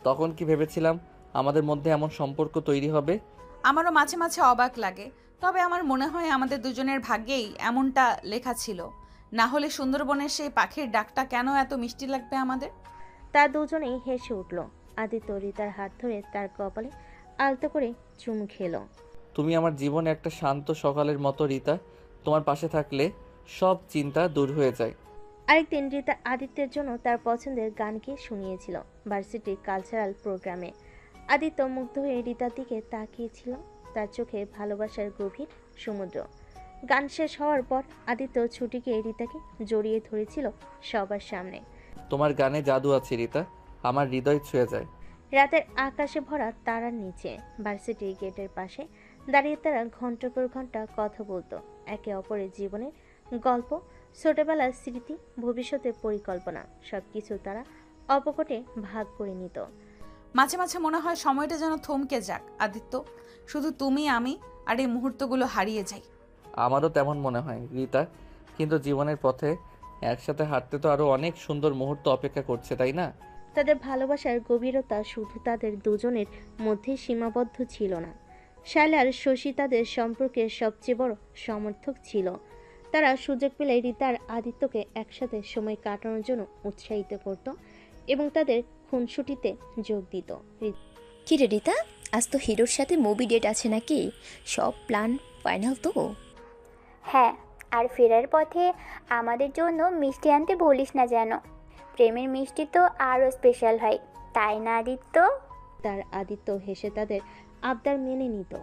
তখন কি ভেবেছিলাম আমাদের মধ্যে এমন সম্পর্ক তৈরি হবে? আমারও মাঝে মাঝে অবাক লাগে, তবে আমার মনে হয় আমাদের দুজনের ভাগ্যেই এমনটা লেখা ছিল। না হলে সুন্দরবনের সেই পাখির ডাকটা কেন এত মিষ্টি লাগবে আমাদের? তার দুজনেই হেসে উঠল। আদিত্য রিতার হাত ধরে তার কপালে আলতো করে চুমু খেলো। তুমি আমার জীবনে একটা শান্ত সকালের মতো রিতা। তোমার পাশে থাকলে সব চিন্তা দূর হয়ে যায়। আরেকদিন রিতা আদিত্যের জন্য তার পছন্দের গানকে শুনিয়েছিল ভার্সিটির কালচারাল প্রোগ্রামে। আদিত্য মুগ্ধ হয়ে রিতার দিকে তাকিয়েছিল, তার চোখে ভালোবাসার গভীর সমুদ্র। গান শেষ হওয়ার পর আদিত্য ছুটি গিয়ে রিতাকে জড়িয়ে ধরেছিল সবার সামনে। তোমার গানে জাদু আছে রিতা, আমার হৃদয় ছুঁয়ে যায়। রাতের আকাশে ভরা তারার নিচে ভার্সিটির গেটের পাশে দাঁড়িয়ে তারা ঘন্টার পর ঘন্টা কথা বলতো, একে অপরের জীবনের গল্প ছোটবেলার স্মৃতি, ভবিষ্যতের পরিকল্পনা সবকিছু তারা অপকটে ভাগ করে নিত। মাঝে মাঝে মনে হয় সময়টা যেন থমকে যাক আদিত্য, শুধু তুমি আমি আর এই মুহূর্তগুলো হারিয়ে যাই। আমারও তেমন মনে হয় রিতা, কিন্তু জীবনের পথে একসাথে হাঁটতে তো আরও অনেক সুন্দর মুহূর্ত অপেক্ষা করছে, তাই না? তাদের ভালোবাসার গভীরতা শুধু তাদের দুজনের মধ্যে সীমাবদ্ধ ছিল না। শায়লা আর শশী তাদের সম্পর্কের সবচেয়ে বড় সমর্থক ছিল। তারা সুযোগ পেলে রিতা আর আদিত্যকে একসাথে সময় কাটানোর জন্য উৎসাহিত করত এবং তাদের খুনসুটিতে যোগ দিত। কি রে রিতা, আজ তো হিরোর সাথে মুভি ডেট আছে নাকি? সব প্ল্যান ফাইনাল তো? হ্যাঁ, আর ফেরার পথে আমাদের জন্য মিষ্টি আনতে ভুলিস না যেন। প্রেমের মিষ্টি তো আরও স্পেশাল হয়, তাই না আদিত্য? তার আদিত্য হেসে তাদের আবদার মেনে নিত।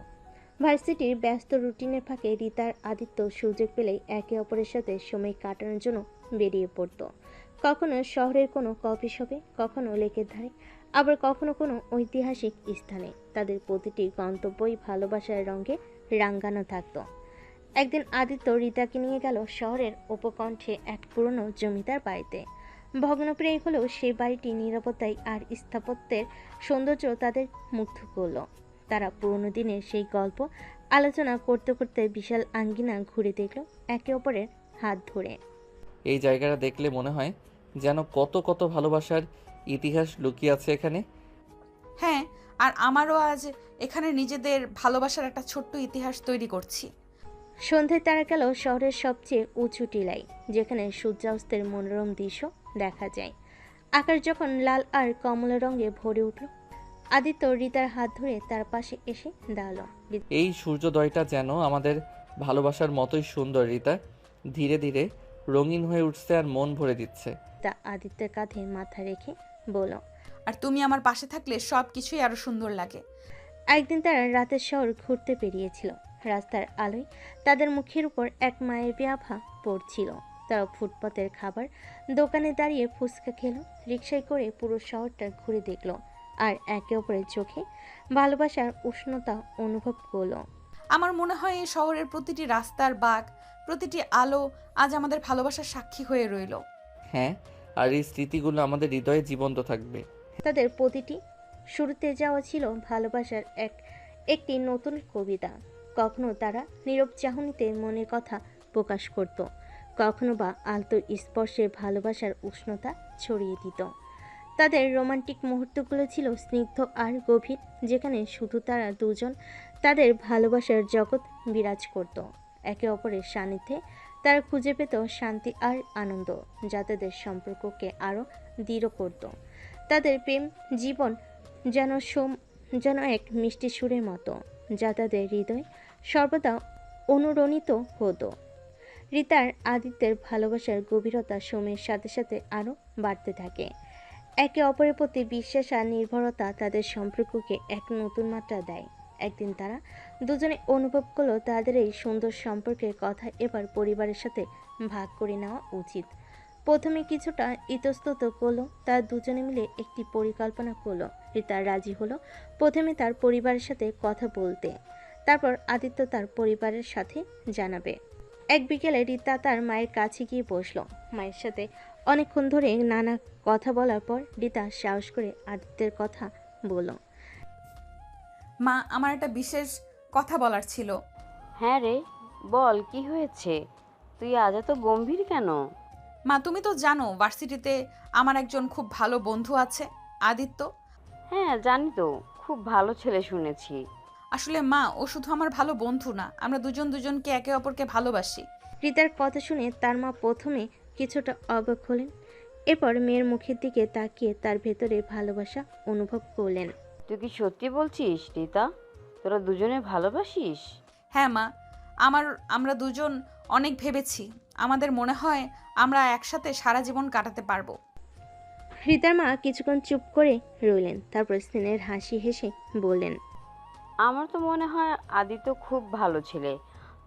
ভার্সিটির ব্যস্ত রুটিনের ফাঁকে রিতার আদিত্য সুযোগ পেলেই একে অপরের সাথে সময় কাটানোর জন্য বেরিয়ে পড়তো। কখনো শহরের কোনো কফি শপে, কখনো লেকের ধারে, আবার কখনো কোনো ঐতিহাসিক স্থানে। তাদের প্রতিটি গন্তব্যই ভালোবাসার রঙে রাঙ্গানো থাকতো। একদিন আদিত্য রিতাকে নিয়ে গেল শহরের উপকণ্ঠে এক পুরনো জমিদার বাড়িতে। ভগ্নপ্রায় হলেও সেই বাড়িটি নিরাপত্তায় আর স্থাপত্যের সৌন্দর্য তাদের মুগ্ধ করল। তারা পুরনো দিনের সেই গল্প আলোচনা করতে করতে বিশাল আঙ্গিনা ঘুরে দেখল, একে অপরের হাত ধরে। এই জায়গাটা দেখলে মনে হয় যেন কত কত ভালোবাসার ইতিহাস লুকিয়ে আছে এখানে। হ্যাঁ, আর আমারও আজ এখানে নিজেদের ভালোবাসার একটা ছোট্ট ইতিহাস তৈরি করছি। সন্ধ্যায় তারা গেল শহরের সবচেয়ে উঁচু টিলায়, যেখানে সূর্যাস্তের মনোরম দৃশ্য দেখা যায়। আকাশ যখন লাল আর কমলা রঙে ভরে উঠল, আদিত্য রিতার হাত ধরে তার পাশে এসে দাঁড়ালো। এই সূর্যোদয়টা যেন আমাদের ভালোবাসার মতোই সুন্দর রিতা, ধীরে ধীরে রঙিন হয়ে উঠছে আর মন ভরে দিচ্ছে। তা আদিত্যের কাঁধে মাথা রেখে বলল, আর তুমি আমার পাশে থাকলে সব কিছুই আরো সুন্দর লাগে। একদিন তারা রাতের শহর ঘুরতে বেরিয়েছিল। রাস্তার আলোয় তাদের মুখের উপর এক মায়াবী আভা পড়ছিল। তারা ফুটপাতের খাবার দোকানে দাঁড়িয়ে ফুচকা খেলো, রিকশায় করে পুরো শহরটা ঘুরে দেখলো, আর একে অপরের চোখে ভালোবাসার উষ্ণতা অনুভব করলো। আমার মনে হয় এই শহরের প্রতিটি রাস্তার বাঁক, প্রতিটি আলো আজ আমাদের ভালোবাসার সাক্ষী হয়ে রইল। হ্যাঁ, আর এই স্মৃতিগুলো আমাদের হৃদয়ে জীবন্ত থাকবে। তাদের প্রতিটি শুরুতে যাওয়া ছিল ভালোবাসার একটি নতুন কবিতা। কখনো তারা নীরব চাহনিতে মনের কথা প্রকাশ করত, কখনো বা আলতো স্পর্শে ভালোবাসার উষ্ণতা ছড়িয়ে দিত। তাদের রোমান্টিক মুহূর্তগুলো ছিল স্নিগ্ধ আর গভীর, যেখানে শুধু তারা দুজন তাদের ভালোবাসার জগৎ বিরাজ করত। একে অপরের সান্নিধ্যে তারা খুঁজে পেত শান্তি আর আনন্দ, যা তাদের সম্পর্ককে আরও দৃঢ় করত। তাদের প্রেম জীবন যেন এক মিষ্টি সুরের মতো, যা তাদের হৃদয় সর্বদা অনুরণিত হতো। রিতার আদিত্যের ভালোবাসার গভীরতা সময়ের সাথে সাথে আরও বাড়তে থাকে। একে অপরের প্রতি বিশ্বাস আর নির্ভরতা তাদের সম্পর্ককে এক নতুন মাত্রা দেয়। একদিন তারা দুজনে অনুভব করলো তাদের এই সুন্দর সম্পর্কের কথা এবার পরিবারের সাথে ভাগ করে নেওয়া উচিত। প্রথমে কিছুটা ইতস্তত করলো, তার দুজনে মিলে একটি পরিকল্পনা করলো। রিতা রাজি হলো প্রথমে তার পরিবারের সাথে কথা বলতে, তারপর আদিত্য তার পরিবারের সাথে জানাবে। এক বিকেলে রিতা তার মায়ের কাছে গিয়ে বসলো। মায়ের সাথে অনেকক্ষণ ধরে নানা কথা বলার পর রিতা সাহস করে আদিত্যের কথা বলল। মা, আমার একটা বিশেষ কথা বলার ছিল। হ্যাঁ রে, বল কি হয়েছে? তুই আজ এত গম্ভীর কেন? মা, তুমি তো জানো ভার্সিটিতে আমার একজন খুব ভালো বন্ধু আছে, আদিত্য। হ্যাঁ জানি তো, খুব ভালো ছেলে শুনেছি। আসলে মা, ও শুধু আমার ভালো বন্ধু না, আমরা দুজন দুজনকে একে অপরকে ভালোবাসি। রিতার কথা শুনে তার মা প্রথমে কিছুটা অবাক হলেন, এরপর মেয়ের মুখের দিকে তাকিয়ে তার ভেতরে ভালোবাসা অনুভব করলেন। তুই কি সত্যি বলছিস রিতা? তোরা দুজনে ভালোবাসিস? হ্যাঁ মা, আমরা দুজন অনেক ভেবেছি। আমাদের মনে হয় আমরা একসাথে সারা জীবন কাটাতে পারবো। রিতার মা কিছুক্ষণ চুপ করে রইলেন, তারপর স্নেহের হাসি হেসে বললেন, আমার তো মনে হয় আদিত্য খুব ভালো ছেলে।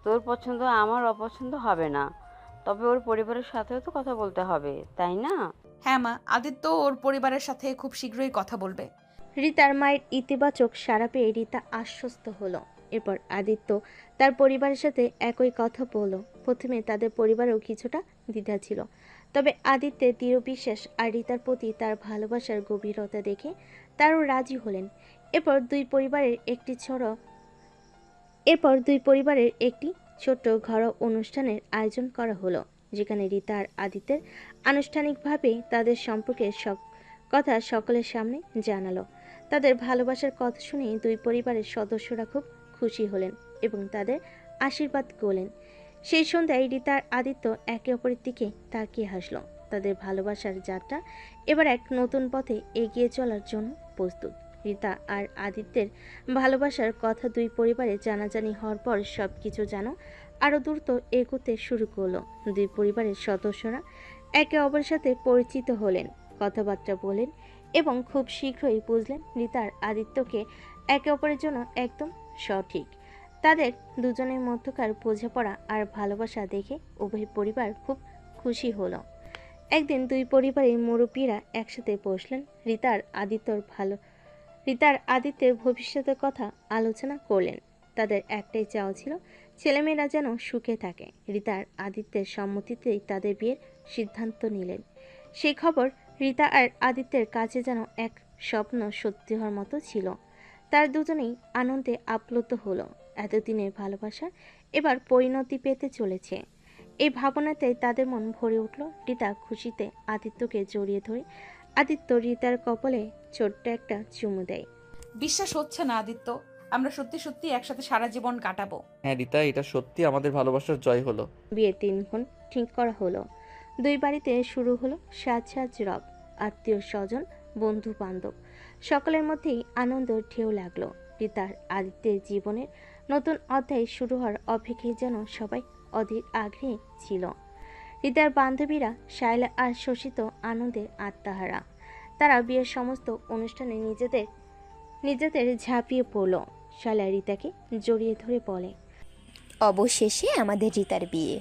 তোর পছন্দ আমার অপছন্দ হবে না, তবে ওর পরিবারের সাথেও তো কথা বলতে হবে, তাই না? হ্যাঁ মা, আদিত্য ওর পরিবারের সাথে খুব শীঘ্রই কথা বলবে। রিতার মায়ের ইতিবাচক সাড়া পেয়ে রিতা আশ্বস্ত হলো এরপর আদিত্য তার পরিবারের সাথে একই কথা বলল। প্রথমে তাদের পরিবারেও কিছুটা দ্বিধা ছিল, তবে আদিত্যের দৃঢ় বিশ্বাস আর রিতার প্রতি তার ভালোবাসার গভীরতা দেখে তারও রাজি হলেন। এরপর দুই পরিবারের একটি ছোট্ট ঘরোয়া অনুষ্ঠানের আয়োজন করা হলো, যেখানে রিতা আর আদিত্যের আনুষ্ঠানিকভাবে তাদের সম্পর্কের সব কথা সকলের সামনে জানালো। তাদের ভালোবাসার কথা শুনে দুই পরিবারের সদস্যরা খুব খুশি হলেন এবং তাদের আশীর্বাদ করলেন। সেই সন্ধ্যায় রিতা আর আদিত্য একে অপরের দিকে তাকিয়ে হাসলো। তাদের ভালোবাসার যাত্রা এবার এক নতুন পথে এগিয়ে চলার জন্য প্রস্তুত। রিতা আর আদিত্যের ভালোবাসার কথা দুই পরিবারে জানাজানি হওয়ার পর সবকিছু যেন আরও দ্রুত এগোতে শুরু করলো। দুই পরিবারের সদস্যরা একে অপরের সাথে পরিচিত হলেন, কথাবার্তা বলেন এবং খুব শীঘ্রই বুঝলেন রিতা আর আদিত্যকে একে অপরের জন্য একদম সঠিক। তাদের দুজনের মধ্যকার বোঝাপড়া আর ভালোবাসা দেখে উভয় পরিবার খুব খুশি হলো। একদিন দুই পরিবারের মুরব্বীরা একসাথে বসলেন। রিতার আদিত্যের ভবিষ্যতের কথা আলোচনা করলেন। তাদের একটাই চাওয়া ছিল ছেলেমেয়েরা যেন সুখে থাকে। রিতার আদিত্যের সম্মতিতেই তাদের বিয়ের সিদ্ধান্ত নিলেন। সেই খবর রিতা আর আদিত্যের কাছে যেন এক স্বপ্ন সত্যি হওয়ার মতো ছিল। তার দুজনেই আনন্দে আপ্লুত হলো। এতদিনের ভালোবাসা এবার পরিণতি পেতে চলেছে, এই ভাবনাতে তাদের মন ভরে উঠল। রিতা খুশিতে আদিত্যকে জড়িয়ে ধরে আদিত্য রিতার কপালে ছোট্ট একটা চুমু দেয়। বিশ্বাস হচ্ছে না আদিত্য, আমরা সত্যি সত্যি একসাথে সারা জীবন কাটাবো। হ্যাঁ রিতা, এটা সত্যি আমাদের ভালোবাসার জয় হলো। বিয়ের দিনক্ষণ ঠিক করা হলো। দুই বাড়িতে শুরু হলো সাজ রব। আত্মীয় স্বজন, বন্ধু বান্ধব সকলের মধ্যেই আনন্দ ঢেউ লাগলো। রিতার আদিত্যের জীবনের নতুন অধ্যায় শুরু হওয়ার অপেক্ষায় যেন সবাই অধীর আগ্রহে ছিল। রিতার বান্ধবীরা শায়লা আর শশী তো আনন্দে আত্মহারা। তারা বিয়ের সমস্ত অনুষ্ঠানে নিজেদের ঝাঁপিয়ে পড়ল। শায়লা রিতাকে জড়িয়ে ধরে বলে, অবশেষে আমাদের রিতার বিয়ে।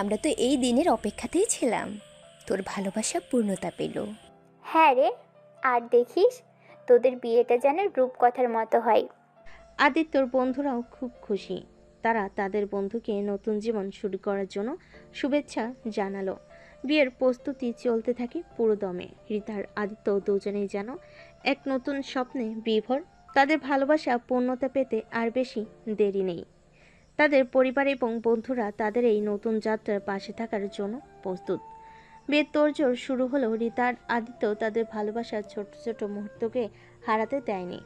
আমরা তো এই দিনের অপেক্ষাতেই ছিলাম। তোর ভালোবাসা পূর্ণতা পেল। হ্যাঁ রে, আর দেখিস তোদের বিয়েটা যেন রূপকথার মতো হয়। আদিত্যর বন্ধুরাও খুব খুশি। তারা তাদের বন্ধুকে নতুন জীবন শুরু করার জন্য শুভেচ্ছা জানালো। বিয়ের প্রস্তুতি চলতে থাকে পুরো দমে। রিতার আদিত্য দুজনেই যেন এক নতুন স্বপ্নে বিভোর। তাদের ভালোবাসা পূর্ণতা পেতে আর বেশি দেরি নেই। তাদের পরিবার এবং বন্ধুরা তাদের এই নতুন যাত্রার পাশে থাকার জন্য প্রস্তুত। বিয়ের তোড়জোড় শুরু হলেও রিতা আর আদিত্য তাদের ভালোবাসার ছোট ছোট মুহূর্তকে হারাতে দেয়নি।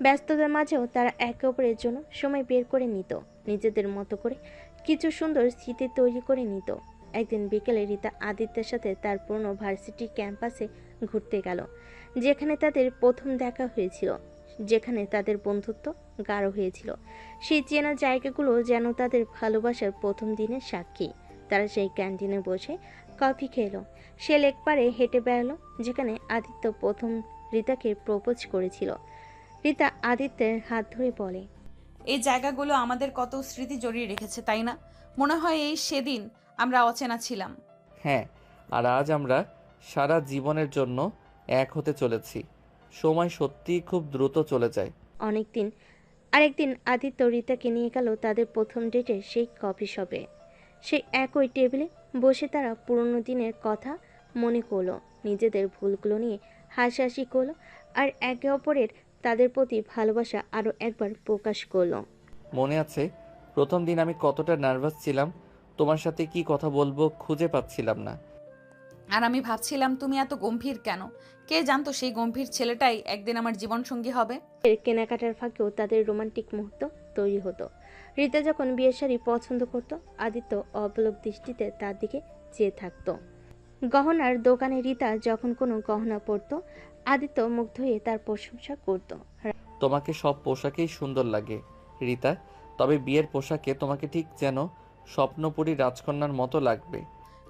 ব্যস্ততার মাঝেও তারা একে অপরের জন্য সময় বের করে নিত। নিজেদের মতো করে কিছু সুন্দর স্মৃতি তৈরি করে নিত। একদিন বিকেলে রিতা আদিত্যের সাথে তার পুরনো ভার্সিটি ক্যাম্পাসে ঘুরতে গেল, যেখানে তাদের প্রথম দেখা হয়েছিল, যেখানে তাদের বন্ধুত্ব গাঢ় হয়েছিল। সেই চেনা জায়গাগুলো যেন তাদের ভালোবাসার প্রথম দিনের সাক্ষী। তারা সেই ক্যান্টিনে বসে কফি খেলো। সে লেক পারে হেঁটে বেড়ালো, যেখানে আদিত্য প্রথম রিতাকে প্রপোজ করেছিল। রিতা আদিত্যের হাত ধরে বলে, এই জায়গাগুলো আমাদের কত স্মৃতি জড়িয়ে রেখেছে, তাই না? মনে হয় এই সেদিন আমরা অচেনা ছিলাম। হ্যাঁ, আর আজ আমরা সারা জীবনের জন্য এক হতে চলেছি। সময় সত্যিই খুব দ্রুত চলে যায়। আরেকদিন আদিত্য রিতাকে নিয়ে গেল তাদের প্রথম ডেটে সেই কফি শপে। সেই একই টেবিলে বসে তারা পুরনো দিনের কথা মনে করলো, নিজেদের ভুলগুলো নিয়ে হাসাহাসি করলো আর একে অপরের তাদের প্রতি ভালোবাসা আরও একবার প্রকাশ করলো। মনে আছে প্রথম দিন আমি কতটা নার্ভাস ছিলাম, তোমার সাথে কি কথা বলবো খুঁজে পাচ্ছিলাম না। আর আমি ভাবছিলাম তুমি এত গম্ভীর কেন? কে জানতো সেই গম্ভীর ছেলেটাই একদিন আমার জীবনসঙ্গী হবে। এর কেনাকাটার ফাঁকেও তাদের রোমান্টিক মুহূর্ত তৈরি হতো। রিতা যখন বিয়ের শাড়ি পছন্দ করত, আদিত্য অবলোক দৃষ্টিতে তার দিকে চেয়ে থাকতো। গহনার দোকানে রিতা যখন কোনো গহনা পরত, আদিত্য মুগ্ধ হয়ে তার প্রশংসা করত। তোমাকে সব পোশাকেই সুন্দর লাগে রিতা, তবে বিয়ের পোশাকে তোমাকে ঠিক যেন স্বপ্নপুরী রাজকন্যার মতো লাগবে।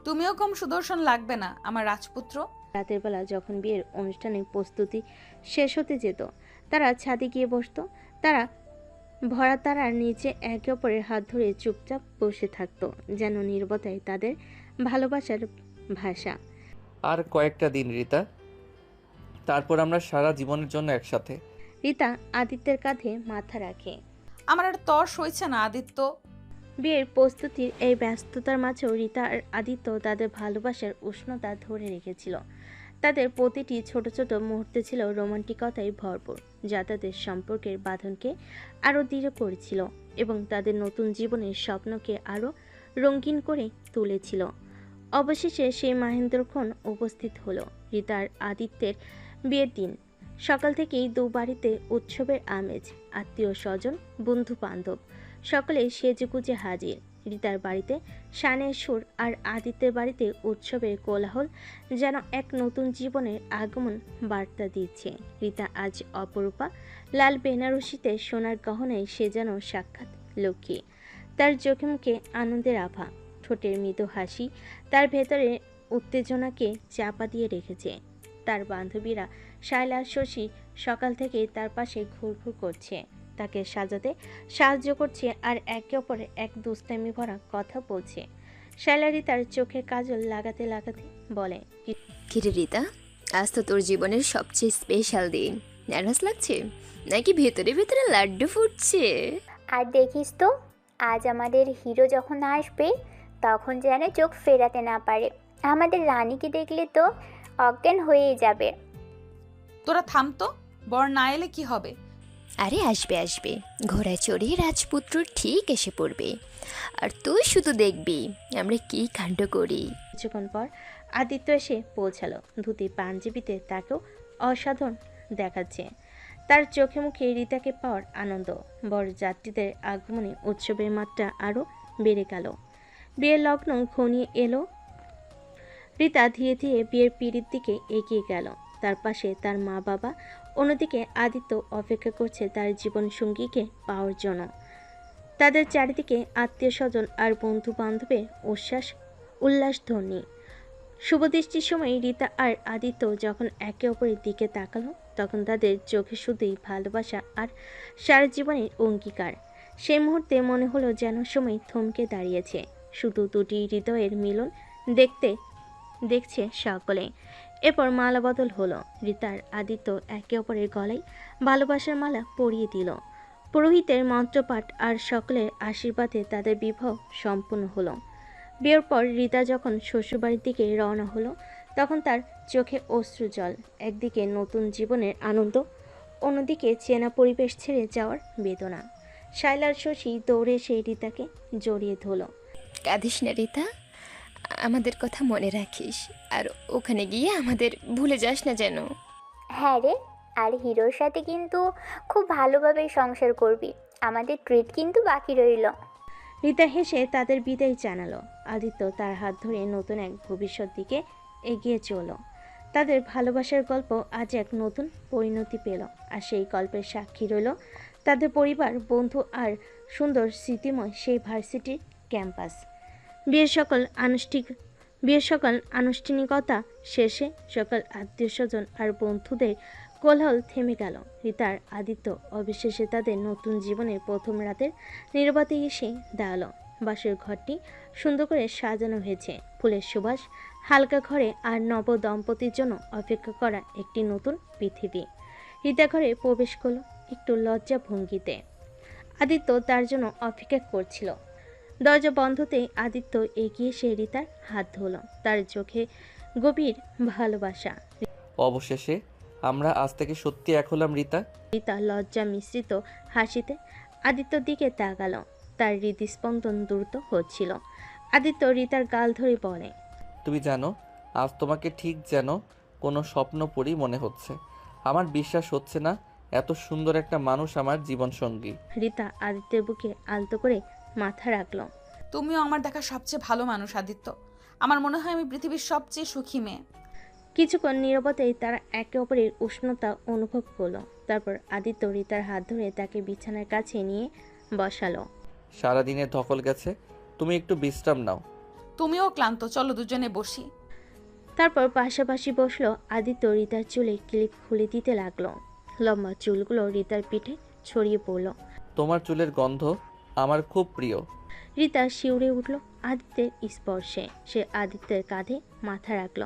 তুমিও কম সুদর্শন লাগবে না আমার রাজপুত্র। রাতের বেলা যখন বিয়ের অনুষ্ঠানের প্রস্তুতি শেষ হতে যেত, তারা ছাদে গিয়ে বসতো। তারা ভরা তারার নিচে একে অপরের হাত ধরে চুপচাপ বসে থাকতো, যেন নীরবতায় তাদের ভালোবাসার ভাষা। আর কয়েকটা দিন রিতা, তারপর আমরা সারা জীবনের জন্য একসাথে। রিতা আদিত্যের কাঁধে মাথা রাখে। আমার আর তর সইছে না আদিত্য। বিয়ের প্রস্তুতির এই ব্যস্ততার মাঝেও রিতা আর আদিত্য তাদের ভালোবাসার উষ্ণতা ধরে রেখেছিল। তাদের প্রতিটি ছোট ছোট মুহূর্তে ছিল রোমান্টিকতায় ভরপুর, যা তাদের সম্পর্কের বাঁধনকে আরও দৃঢ় করেছিল এবং তাদের নতুন জীবনের স্বপ্নকে আরও রঙিন করে তুলেছিল। অবশেষে সেই মাহেন্দ্রক্ষণ উপস্থিত হলো, রিতা আর আদিত্যের বিয়ের দিন। সকাল থেকেই দু বাড়িতে উৎসবের আমেজ, আত্মীয় স্বজন, বন্ধু বান্ধব সকলে সেজেগুজে হাজির। রিতার বাড়িতে শানের সুর আর আদিত্যের বাড়িতে উৎসবের কোলাহল যেন এক নতুন জীবনের আগমন বার্তা দিচ্ছে। রিতা আজ অপরূপা, লাল বেনারসিতে সোনার গহনায় সে যেন সাক্ষাৎ লক্ষ্মী। তার চোখে মুখে আনন্দের আভা, ঠোঁটের মৃদু হাসি তার ভেতরে উত্তেজনাকে চাপা দিয়ে রেখেছে। তার বান্ধবীরা শায়লা আর শশী সকাল থেকে তার পাশে ঘুরঘুর করছে, তাকে সাজাতে সাহায্য করছে আর একে অপরে এক দুষ্টামি ভরা কথা বলছে। শায়লা রিতার চোখের কাজল লাগাতে লাগাতে বলে, কিরে রিতা, আজ তো তোর জীবনের সবচেয়ে স্পেশাল দিন। নার্ভাস লাগছে নাকি ভেতরে ভেতরে লাড্ডু ফুটছে? আর দেখিস তো, আজ আমাদের হিরো যখন আসবে তখন যেন চোখ ফেরাতে না পারে। আমাদের রানীকে দেখলে তো অজ্ঞান হয়েই যাবে। তোরা থাম তো, বর না এলে কি হবে? আরে আসবে আসবে, ঘোড়ায় চড়িয়ে রাজপুত্র ঠিক এসে পড়বে, আর তুই শুধু দেখবি আমরা কি কাণ্ড করি। কিছুক্ষণ পর আদিত্য এসে পৌঁছালো। ধুতি পাঞ্জাবিতে তাকেও অসাধারণ দেখাচ্ছে। তার চোখে মুখে রিতাকে পাওয়ার আনন্দ। বরযাত্রীদের আগমনে উৎসবের মাত্রা আরও বেড়ে গেল। বিয়ের লগ্ন ঘনিয়ে এলো। রিতা ধীরে ধীরে বিয়ের পিঁড়ির দিকে এগিয়ে গেল। তার পাশে তার মা বাবা, অন্যদিকে আদিত্য অপেক্ষা করছে তার জীবন সঙ্গীকে পাওয়ার জন্য। তাদের চারিদিকে আত্মীয় স্বজন আর বন্ধু বান্ধবের উল্লাসধ্বনি। শুভদৃষ্টির সময় রিতা আর আদিত্য যখন একে অপরের দিকে তাকালো, তখন তাদের চোখে শুধুই ভালোবাসা আর সারা জীবনের অঙ্গীকার। সেই মুহূর্তে মনে হলো যেন সময় থমকে দাঁড়িয়েছে, শুধু দুটি হৃদয়ের মিলন দেখছে সকলে। এরপর মালা বদল হলো। রিতা আর আদিত্য একে অপরের গলায় ভালোবাসার মালা পরিয়ে দিল। পুরোহিতের মন্ত্রপাঠ আর সকলের আশীর্বাদে তাদের বিবাহ সম্পূর্ণ হলো। বিয়ের পর রিতা যখন শ্বশুরবাড়ির দিকে রওনা হলো, তখন তার চোখে অশ্রু জল। একদিকে নতুন জীবনের আনন্দ, অন্যদিকে চেনা পরিবেশ ছেড়ে যাওয়ার বেদনা। শায়লার শশী দৌড়ে সেই রিতাকে জড়িয়ে ধরল। কাঁদিস না রিতা, আমাদের কথা মনে রাখিস, আর ওখানে গিয়ে আমাদের ভুলে যাস না যেন। হ্যাঁ রে, আর হিরোর সাথে কিন্তু খুব ভালোভাবে সংসার করবি। আমাদের ট্রিট কিন্তু বাকি রইল। রিতা হেসে তাদের বিদায় জানালো। আদিত্য তার হাত ধরে নতুন এক ভবিষ্যৎ দিকে এগিয়ে চলল। তাদের ভালোবাসার গল্প আজ এক নতুন পরিণতি পেল, আর সেই গল্পের সাক্ষী রইল তাদের পরিবার, বন্ধু আর সুন্দর স্মৃতিময় সেই ভার্সিটির ক্যাম্পাস। বিয়ের সকল আনুষ্ঠানিকতা শেষে সকল আত্মীয় স্বজন আর বন্ধুদের কোলাহল থেমে গেল। রিতার আদিত্য অবশেষে তাদের নতুন জীবনের প্রথম রাতের নীরবতা এসে দাঁড়ালো। বাসের ঘরটি সুন্দর করে সাজানো হয়েছে, ফুলের সুবাস হালকা ঘরে আর নব দম্পতির জন্য অপেক্ষা করা একটি নতুন পৃথিবী। রিতা ঘরে প্রবেশ করলো একটু লজ্জা ভঙ্গিতে। আদিত্য তার জন্য অপেক্ষা করছিল। দরজা বন্ধতেই আদিত্য এগিয়ে এসে রিতার হাত ধরল, তার চোখে গভীর ভালোবাসা। অবশেষে আমরা আজ থেকে সত্যি এক হলাম রিতা। রিতা লজ্জা মিশ্রিত হাসিতে আদিত্যর দিকে তাকালো। তার হৃদস্পন্দন দ্রুত হচ্ছিল। আদিত্য রিতার গাল ধরে বলে, তুমি জানো, আজ তোমাকে ঠিক যেন কোনো স্বপ্নপুরী মনে হচ্ছে। আমার বিশ্বাস হচ্ছে না এত সুন্দর একটা মানুষ আমার জীবনসঙ্গী। রিতা আদিত্যের বুকে আলতো করে মাথা রাখলো। তুমিও আমার দেখা সবচেয়ে ভালো মানুষ আদিত্য। আমার মনে হয় আমি পৃথিবীর সবচেয়ে সুখী মেয়ে। কিছুক্ষণ নীরবতায় তারা একে অপরের উষ্ণতা অনুভব করলো। তারপর আদিত্য রিতার হাত ধরে তাকে বিছানার কাছে নিয়ে বসালো। সারাদিনের ধকল গেছে, তুমি একটু বিশ্রাম নাও। তুমিও ক্লান্ত, চলো দুজনে বসি। তারপর পাশাপাশি বসলো। আদিত্য রিতার চুলে ক্লিপ খুলে দিতে লাগলো। লম্বা চুলগুলো রিতার পিঠে ছড়িয়ে পড়লো। তোমার চুলের গন্ধ আমার খুব প্রিয়। রিতা শিউরে উঠল আদিত্যের স্পর্শে। সে আদিত্যের কাঁধে মাথা রাখল।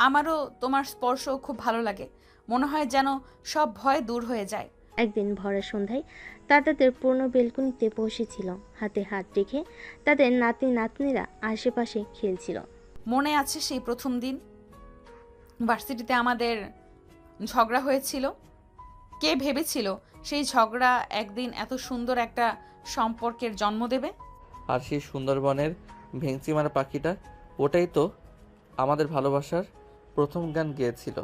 আমারও তোমার স্পর্শ খুব ভালো লাগে, মনে হয় যেন সব ভয় দূর হয়ে যায়। একদিন ভরা সন্ধ্যায় তাদের পুরনো বেলকুনিতে বসেছিল, হাতে হাত রেখে তাদের নাতি নাতনিরা আশেপাশে খেলছিল। মনে আছে সেই প্রথম দিন ভার্সিটিতে আমাদের ঝগড়া হয়েছিল? কে ভেবেছিল সেই ঝগড়া একদিন এত সুন্দর একটা সম্পর্কের জন্ম দেবে? আর সেই সুন্দরবনের ভেংচিমারা পাখিটা, ওটাই তো আমাদের ভালোবাসার প্রথম গান গেয়েছিল,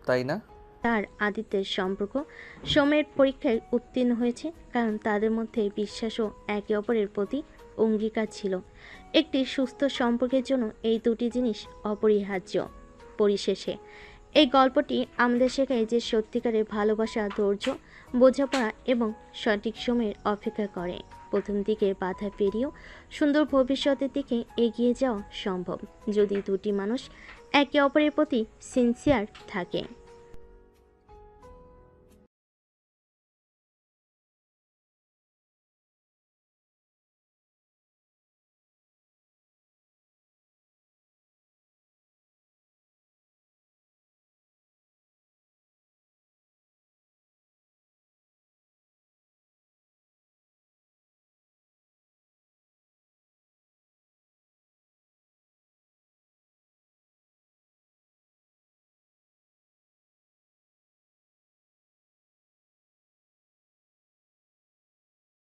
তাই না? তার আদিত্যের সম্পর্ক সময়ের পরীক্ষায় উত্তীর্ণ হয়েছে, কারণ তাদের মধ্যে বিশ্বাস ও একে অপরের প্রতি অঙ্গীকার ছিল। একটি সুস্থ সম্পর্কের জন্য এই দুটি জিনিস অপরিহার্য। পরিশেষে এই গল্পটি আমাদের শেখায় যে সত্যিকারের ভালোবাসা ধৈর্য, বোঝাপড়া এবং সঠিক সময়ের অপেক্ষা করে। প্রথম দিকের বাধা পেরিয়েও সুন্দর ভবিষ্যতের দিকে এগিয়ে যাওয়া সম্ভব, যদি দুটি মানুষ একে অপরের প্রতি সিনসিয়ার থাকে।